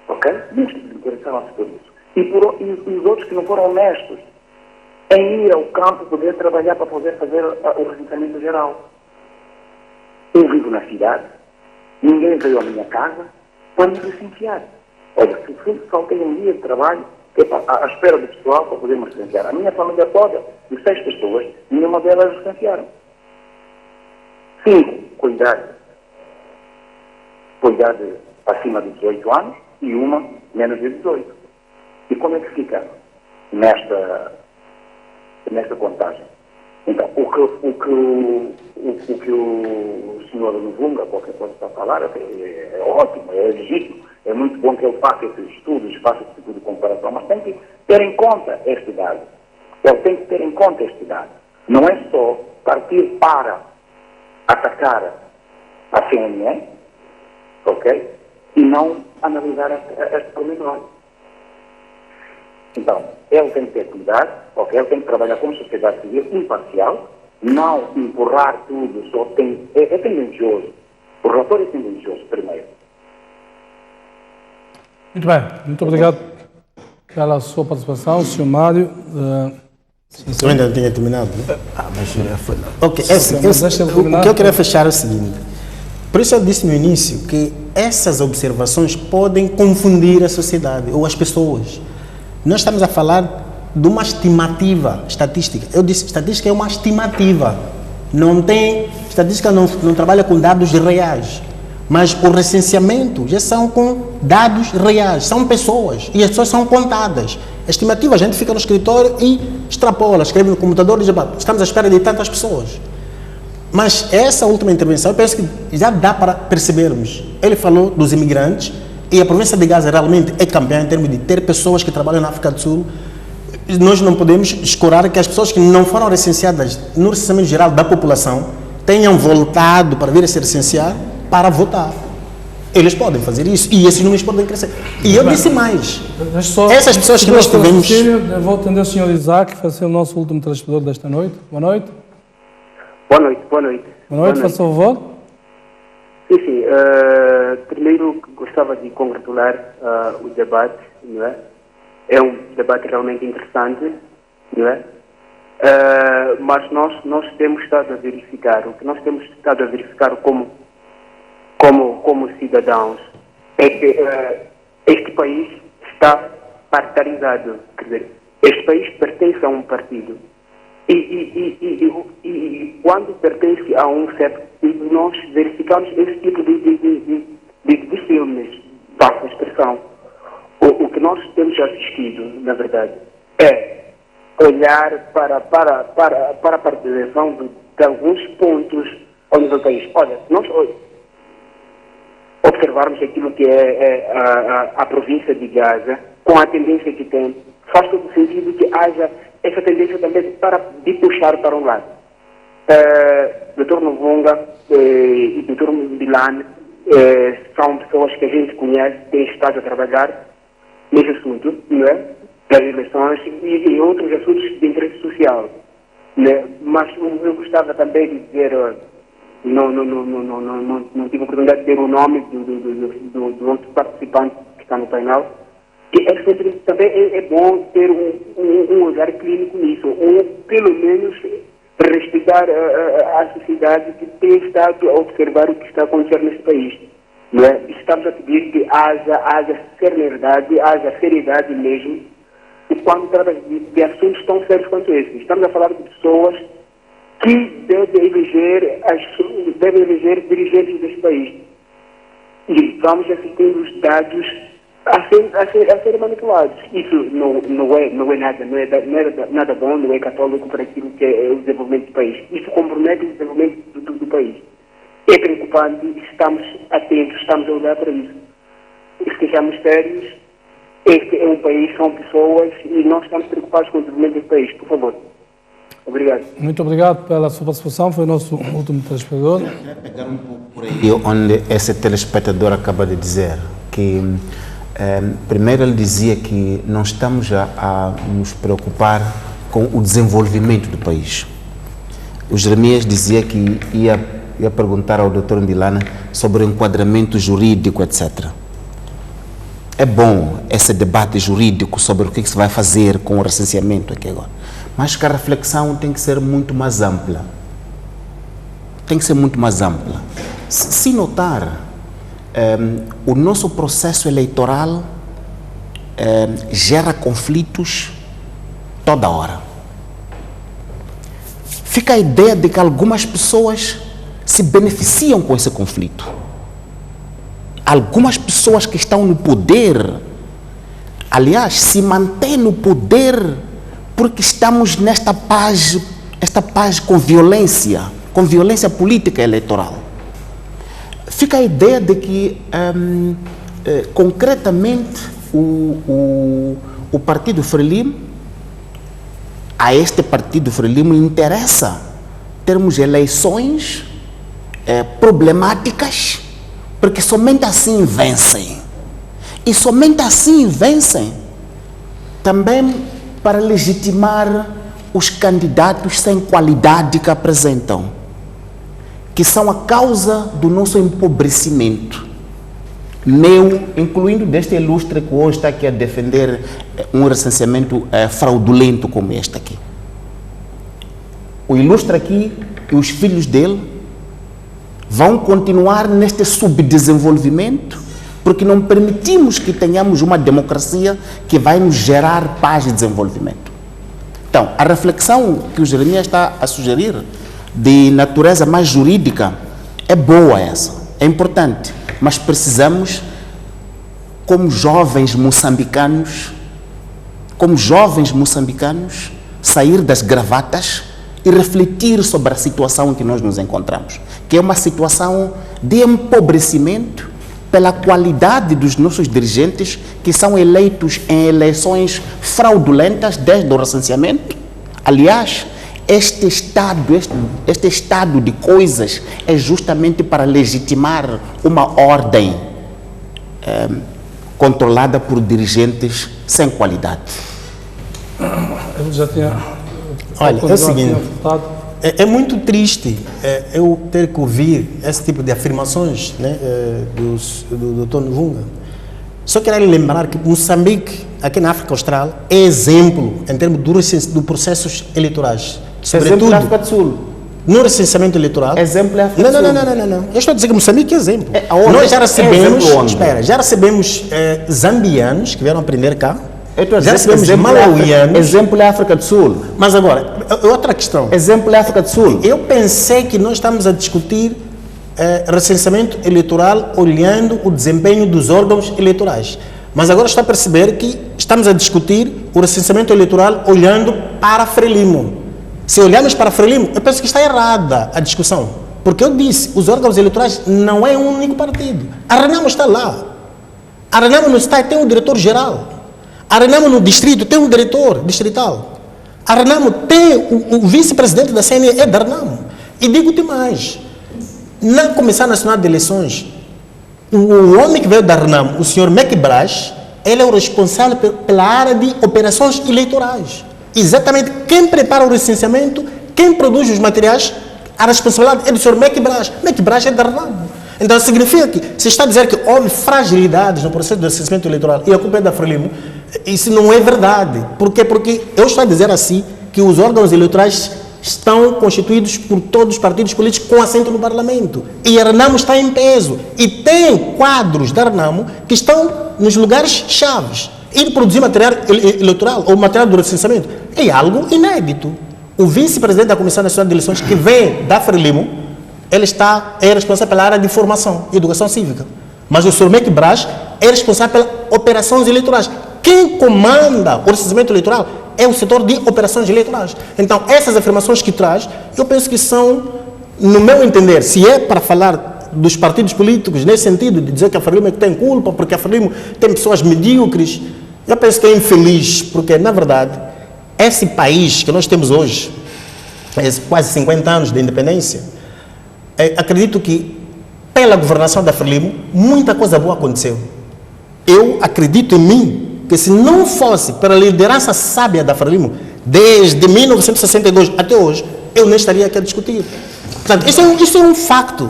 G: Ok? Muitos desinteressaram-se por isso. E os outros que não foram honestos em ir ao campo poder trabalhar para poder fazer o recenseamento geral. Eu vivo na cidade, ninguém veio à minha casa para me recensear. Olha, se faltei um dia de trabalho, que é à espera do pessoal para poder me recensear. A minha família toda, de 6 pessoas, nenhuma delas recensearam. 5 com idade acima de 18 anos e uma menos de 18. E como é que fica nesta contagem? Então, o que o senhor Nuvunga, qualquer coisa para falar, é ótimo, é legítimo, é muito bom que ele faça esses estudos, faça esse tipo de comparação, mas tem que ter em conta este dado. Ele tem que ter em conta este dado. Não é só partir para atacar a CNN, ok? E não analisar este pormenor. Então, ele tem que ter cuidado, ok? Ele tem que trabalhar como sociedade civil imparcial, não empurrar tudo, é tendencioso. O relatório é tendencioso, primeiro.
A: Muito bem, muito obrigado pela sua participação, Sr. Mário.
D: Eu ainda não tinha terminado, né?
C: Mas já foi.
D: Ok, o que eu queria fechar é o seguinte. Por isso eu disse no início que essas observações podem confundir a sociedade ou as pessoas. Nós estamos a falar de uma estimativa estatística. Eu disse, estatística é uma estimativa. Estatística não trabalha com dados reais. Mas o recenseamento já são com dados reais. São pessoas. E as pessoas são contadas. A estimativa, a gente fica no escritório e extrapola, escreve no computador e diz, estamos à espera de tantas pessoas. Mas essa última intervenção, eu penso que já dá para percebermos. Ele falou dos imigrantes, e a província de Gaza realmente é campeã em termos de ter pessoas que trabalham na África do Sul. Nós não podemos escorar que as pessoas que não foram recenseadas no recenseamento geral da população tenham voltado para vir a se recensear para votar. Eles podem fazer isso e esses números podem crescer. E eu disse mais. Essas pessoas que nós tivemos...
A: Eu vou atender o Sr. Isaac, que vai ser o nosso último telespectador desta noite. Boa noite.
H: Boa noite, boa noite.
A: Boa noite, faça favor.
H: Sim. Primeiro gostava de congratular o debate, não é? É um debate realmente interessante, não é? Mas nós temos estado a verificar, o que nós temos estado a verificar como cidadãos é que este país está partarizado, quer dizer, este país pertence a um partido. E quando pertence a um certo partido, nós verificamos esse tipo de filmes, passa a expressão. O que nós temos assistido, na verdade, é olhar para a participação de alguns pontos ao nível do país. Olha, nós observarmos aquilo que é a província de Gaza, com a tendência que tem, faz todo sentido que haja essa tendência também de puxar para um lado. Dr. Nuvunga e Dr. Milan são pessoas que a gente conhece, têm estado a trabalhar nesse assunto, não é? Das eleições e outros assuntos de interesse social. Né? Mas eu gostava também de dizer, não tive a oportunidade de dizer o nome do outro participante que está no painel, que também é bom ter um olhar clínico nisso, ou pelo menos respeitar a sociedade que tem estado a observar o que está acontecendo nesse país. Não é? Estamos a pedir que haja celeridade, haja seriedade mesmo, e quando trata de assuntos tão sérios quanto esse. Estamos a falar de pessoas que devem eleger dirigentes deste país. E vamos assistindo os dados a serem manipulados. Isso não é nada bom, não é católico para aquilo que é o desenvolvimento do país. Isso compromete o desenvolvimento do país. É preocupante, estamos atentos, estamos a olhar para isso. E se sejamos sérios, este é um país, são pessoas e nós estamos preocupados com o desenvolvimento deste país. Por favor. Obrigado.
A: Muito obrigado pela sua participação, foi o nosso último telespectador.
C: Pegar um pouco por aí onde esse telespectador acaba de dizer que primeiro ele dizia que não estamos a nos preocupar com o desenvolvimento do país. O Jeremias dizia que ia perguntar ao Dr. Milana sobre o enquadramento jurídico, etc. É bom esse debate jurídico sobre o que se vai fazer com o recenseamento aqui agora, mas que a reflexão tem que ser muito mais ampla. Tem que ser muito mais ampla. Se notar, o nosso processo eleitoral gera conflitos toda hora. Fica a ideia de que algumas pessoas se beneficiam com esse conflito. Algumas pessoas que estão no poder, aliás, se mantêm no poder porque estamos nesta paz com violência política eleitoral. Fica a ideia de que, concretamente, o Partido Frelimo, a este Partido Frelimo interessa termos eleições problemáticas, porque somente assim vencem. E somente assim vencem também para legitimar os candidatos sem qualidade que apresentam, que são a causa do nosso empobrecimento. Meu, incluindo deste ilustre que hoje está aqui a defender um recenseamento fraudulento como este aqui. O ilustre aqui e os filhos dele vão continuar neste subdesenvolvimento porque não permitimos que tenhamos uma democracia que vai nos gerar paz e desenvolvimento. Então, a reflexão que o Jeremias está a sugerir de natureza mais jurídica é boa essa, é importante, mas precisamos, como jovens moçambicanos, sair das gravatas e refletir sobre a situação em que nós nos encontramos, que é uma situação de empobrecimento pela qualidade dos nossos dirigentes que são eleitos em eleições fraudulentas desde o recenseamento. Aliás, este estado de coisas é justamente para legitimar uma ordem controlada por dirigentes sem qualidade.
A: Eu já tinha...
D: Olha, é o seguinte, é muito triste eu ter que ouvir esse tipo de afirmações, né, do Dr. Nvunga. Só quero lembrar que Moçambique, aqui na África Austral, é exemplo em termos de processos eleitorais.
C: Exemplo da África do Sul.
D: No recenseamento eleitoral.
C: Exemplo da África do Sul.
D: Não. Eu estou a dizer que Moçambique é exemplo. Nós já recebemos, zambianos que vieram aprender cá. Já recebemos malauianos.
C: Exemplo da África do Sul.
D: Mas agora, outra questão.
C: Exemplo da África do Sul.
D: Eu pensei que nós estamos a discutir recenseamento eleitoral olhando o desempenho dos órgãos eleitorais. Mas agora estou a perceber que estamos a discutir o recenseamento eleitoral olhando para Frelimo. Se olharmos para Frelimo, eu penso que está errada a discussão. Porque eu disse, os órgãos eleitorais não é um único partido. A Renamo está lá. A Renamo no Estado tem um diretor-geral. A Renamo no distrito tem um diretor distrital. A Renamo tem o vice-presidente da CNE, é da Renamo. E digo-te mais, na Comissão Nacional de Eleições, o homem que veio da Renamo, o senhor Mekbras, ele é o responsável pela área de operações eleitorais. Exatamente quem prepara o recenseamento, quem produz os materiais, a responsabilidade é do senhor Mekbras. Mekbras é da Renamo. Então significa que, se está a dizer que houve fragilidades no processo de recenseamento eleitoral e a culpa é da Frelimo, isso não é verdade. Por quê? Porque eu estou a dizer assim que os órgãos eleitorais estão constituídos por todos os partidos políticos com assento no Parlamento. E a Renamo está em peso. E tem quadros da Renamo que estão nos lugares chaves. Ir produzir material eleitoral ou material do recenseamento é algo inédito. O vice-presidente da Comissão Nacional de Eleições, que vem da Frelimo, ele é responsável pela área de formação e educação cívica. Mas o Sr. Meque Braz é responsável pelas operações eleitorais. Quem comanda o recenseamento eleitoral é o setor de operações eleitorais. Então, essas afirmações que traz, eu penso que são, no meu entender, se é para falar dos partidos políticos, nesse sentido, de dizer que a Frelimo é que tem culpa, porque a Frelimo tem pessoas medíocres, eu penso que é infeliz, porque, na verdade, esse país que nós temos hoje, quase 50 anos de independência, acredito que, pela governação da Frelimo, muita coisa boa aconteceu. Eu acredito em mim, que se não fosse pela liderança sábia da Frelimo, desde 1962 até hoje, eu nem estaria aqui a discutir. Portanto, isso é um facto.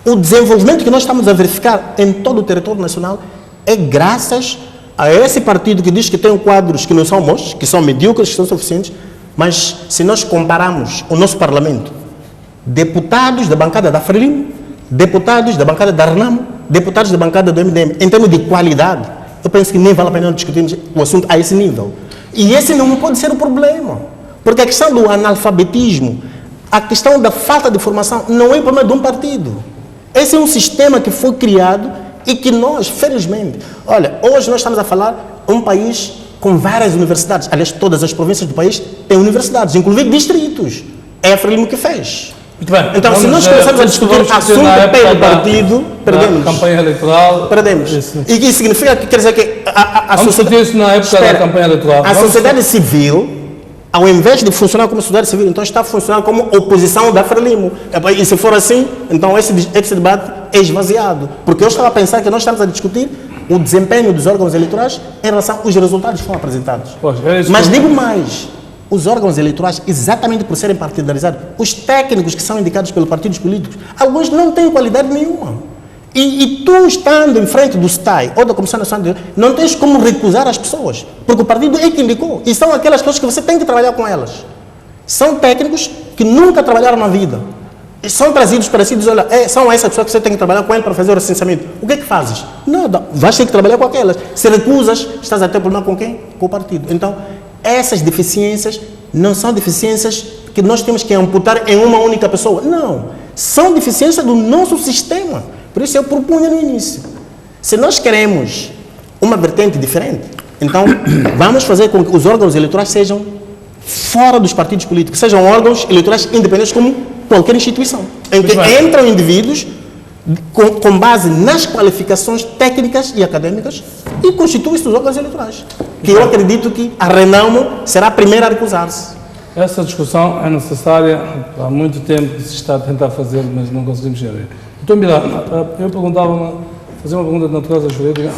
D: O desenvolvimento que nós estamos a verificar em todo o território nacional é graças a esse partido que diz que tem quadros que não são bons, que são medíocres, que são suficientes, mas se nós compararmos o nosso parlamento, deputados da bancada da Frelimo, deputados da bancada da Renamo, deputados da bancada do MDM, em termos de qualidade, eu penso que nem vale a pena discutirmos o assunto a esse nível. E esse não pode ser o problema, porque a questão do analfabetismo, a questão da falta de formação, não é o problema de um partido. Esse é um sistema que foi criado e que nós, felizmente, olha, hoje nós estamos a falar de um país com várias universidades. Aliás, todas as províncias do país têm universidades, inclusive distritos. É a Frelimo que fez.
A: Muito bem.
D: Então, se nós começarmos a discutir assunto pelo partido, perdemos.
A: Campanha eleitoral.
D: Perdemos.
A: Isso.
D: E isso significa que quer dizer que a
A: Vamos discutir isso na época da campanha eleitoral.
D: A sociedade civil, ao invés de funcionar como sociedade civil, então está funcionando como oposição da Frelimo. E se for assim, então esse debate é esvaziado. Porque eu estava a pensar que nós estamos a discutir o desempenho dos órgãos eleitorais em relação aos resultados que foram apresentados. Mas digo mais, os órgãos eleitorais, exatamente por serem partidarizados, os técnicos que são indicados pelos partidos políticos, alguns não têm qualidade nenhuma. E tu, estando em frente do STAI ou da Comissão Nacional de Eleições, não tens como recusar as pessoas, porque o partido é que indicou. E são aquelas pessoas que você tem que trabalhar com elas. São técnicos que nunca trabalharam na vida. E são trazidos para si e dizem, olha, são essas pessoas que você tem que trabalhar com ele para fazer o recenseamento. O que é que fazes? Nada. Vais ter que trabalhar com aquelas. Se recusas, estás a ter problema com quem? Com o partido. Então, essas deficiências não são deficiências que nós temos que amputar em uma única pessoa. Não. São deficiências do nosso sistema. Por isso eu propunha no início. Se nós queremos uma vertente diferente, então vamos fazer com que os órgãos eleitorais sejam fora dos partidos políticos, sejam órgãos eleitorais independentes como qualquer instituição, em que entram indivíduos com base nas qualificações técnicas e acadêmicas e constituem-se os órgãos eleitorais. Que eu acredito que a Renamo será a primeira a recusar-se.
A: Essa discussão é necessária há muito tempo que se está a tentar fazer, mas não conseguimos chegar. Então, Milá, eu fazia uma pergunta de natureza jurídica,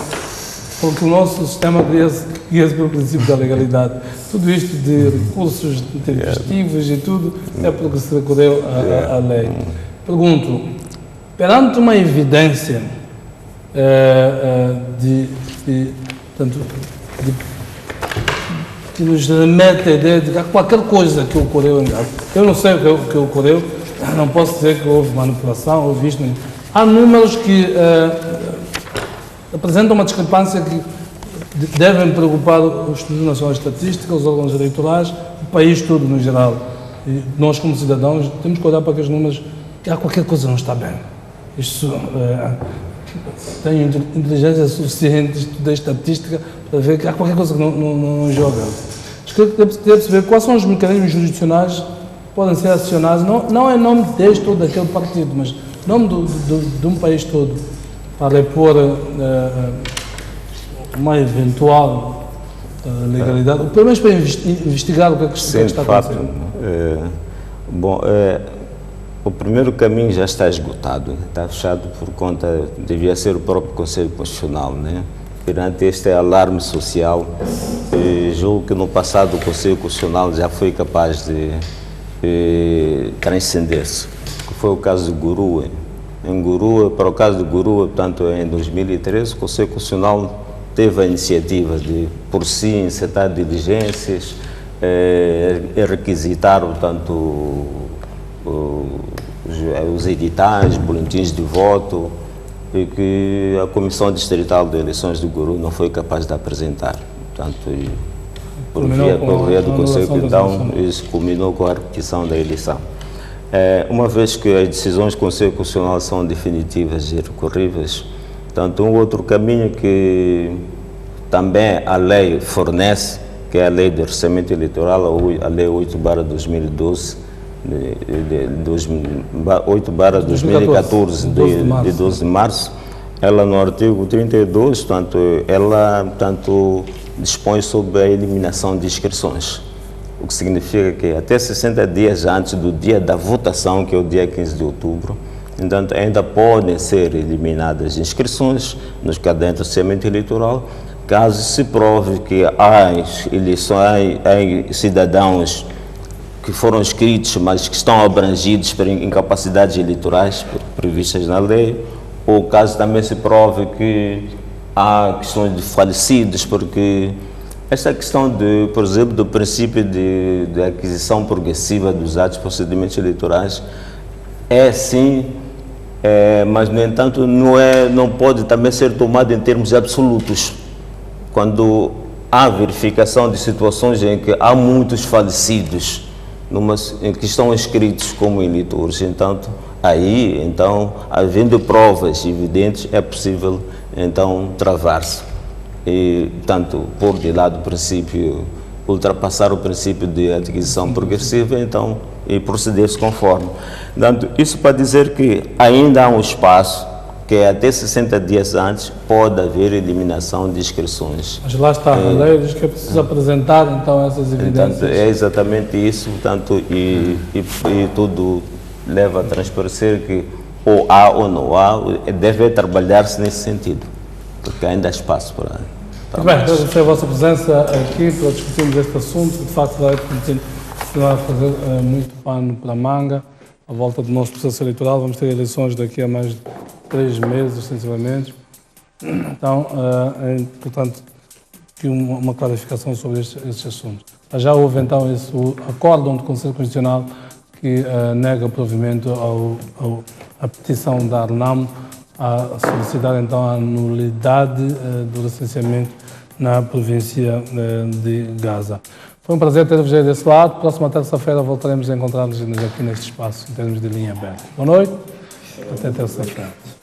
A: porque o nosso sistema guia-se pelo princípio da legalidade. Tudo isto de recursos intempestivos e tudo é porque se recorreu à lei. Pergunto, perante uma evidência que nos remete a ideia de que qualquer coisa que ocorreu em Gaza, eu não sei o que ocorreu, não posso dizer que houve manipulação, houve isto. Há números que apresentam uma discrepância que devem preocupar o Instituto Nacional de Estatística, os órgãos eleitorais, o país todo no geral. E nós, como cidadãos, temos que olhar para aqueles números que há qualquer coisa que não está bem. Isto, tenho inteligência suficiente, estudei estatística para ver que há qualquer coisa que não joga. Queria perceber quais são os mecanismos jurisdicionais podem ser acionados, não em nome deste ou daquele partido, mas em nome de um país todo, para repor uma eventual legalidade, ou pelo menos para investigar o que é que está acontecendo.
B: O primeiro caminho já está esgotado, está fechado por conta, devia ser o próprio Conselho Constitucional, né? Perante este alarme social, julgo que no passado o Conselho Constitucional já foi capaz de transcender-se, que foi o caso de Gurua. Em Gurua, para o caso de Gurua, portanto, em 2013, o Conselho Constitucional teve a iniciativa de, por si, encetar diligências, requisitaram tanto os editais, boletins de voto, e que a Comissão Distrital de Eleições do Guru não foi capaz de apresentar. Portanto, por via do Conselho, então, isso culminou com a repetição da eleição. Uma vez que as decisões do Conselho Constitucional são definitivas e recorríveis, portanto, um outro caminho que também a lei fornece, que é a Lei de Orçamento Eleitoral, a Lei 8/2012, 8/2014, de 12 de março, ela no artigo 32, portanto, ela dispõe sobre a eliminação de inscrições, o que significa que até 60 dias antes do dia da votação, que é o dia 15 de outubro, então, ainda podem ser eliminadas inscrições nos cadernos de orçamento eleitoral, caso se prove que há cidadãos que foram inscritos, mas que estão abrangidos por incapacidades eleitorais previstas na lei, ou caso também se prove que há questões de falecidos, porque esta questão, por exemplo, do princípio de aquisição progressiva dos atos de procedimentos eleitorais é sim, mas no entanto não pode também ser tomado em termos absolutos. Quando há verificação de situações em que há muitos falecidos em que estão inscritos como eleitores, então, havendo provas evidentes, é possível, então, travar-se. E, tanto, pôr de lado o princípio, ultrapassar o princípio de adquisição progressiva, então, e proceder-se conforme. Portanto, isso para dizer que ainda há um espaço que até 60 dias antes pode haver eliminação de inscrições.
A: Mas lá está, a lei diz que é preciso apresentar então essas evidências.
B: Portanto, é exatamente isso, portanto, e tudo leva a transparecer que ou há ou não há, deve trabalhar-se nesse sentido, porque ainda há espaço para
A: Muito bem, agradecer a vossa presença aqui para discutirmos este assunto, que de facto vai continuar a fazer muito pano para a manga. À volta do nosso processo eleitoral, vamos ter eleições daqui a mais de 3 meses, extensivamente. Então, é importante que uma clarificação sobre estes assuntos. Já houve, então, esse acórdão do Conselho Constitucional que nega provimento à petição da ARNAM a solicitar, então, a nulidade do licenciamento na província de Gaza. Foi um prazer ter-vos aí desse lado. Próxima terça-feira voltaremos a encontrar-nos aqui neste espaço, em termos de linha aberta. Boa noite, até terça-feira.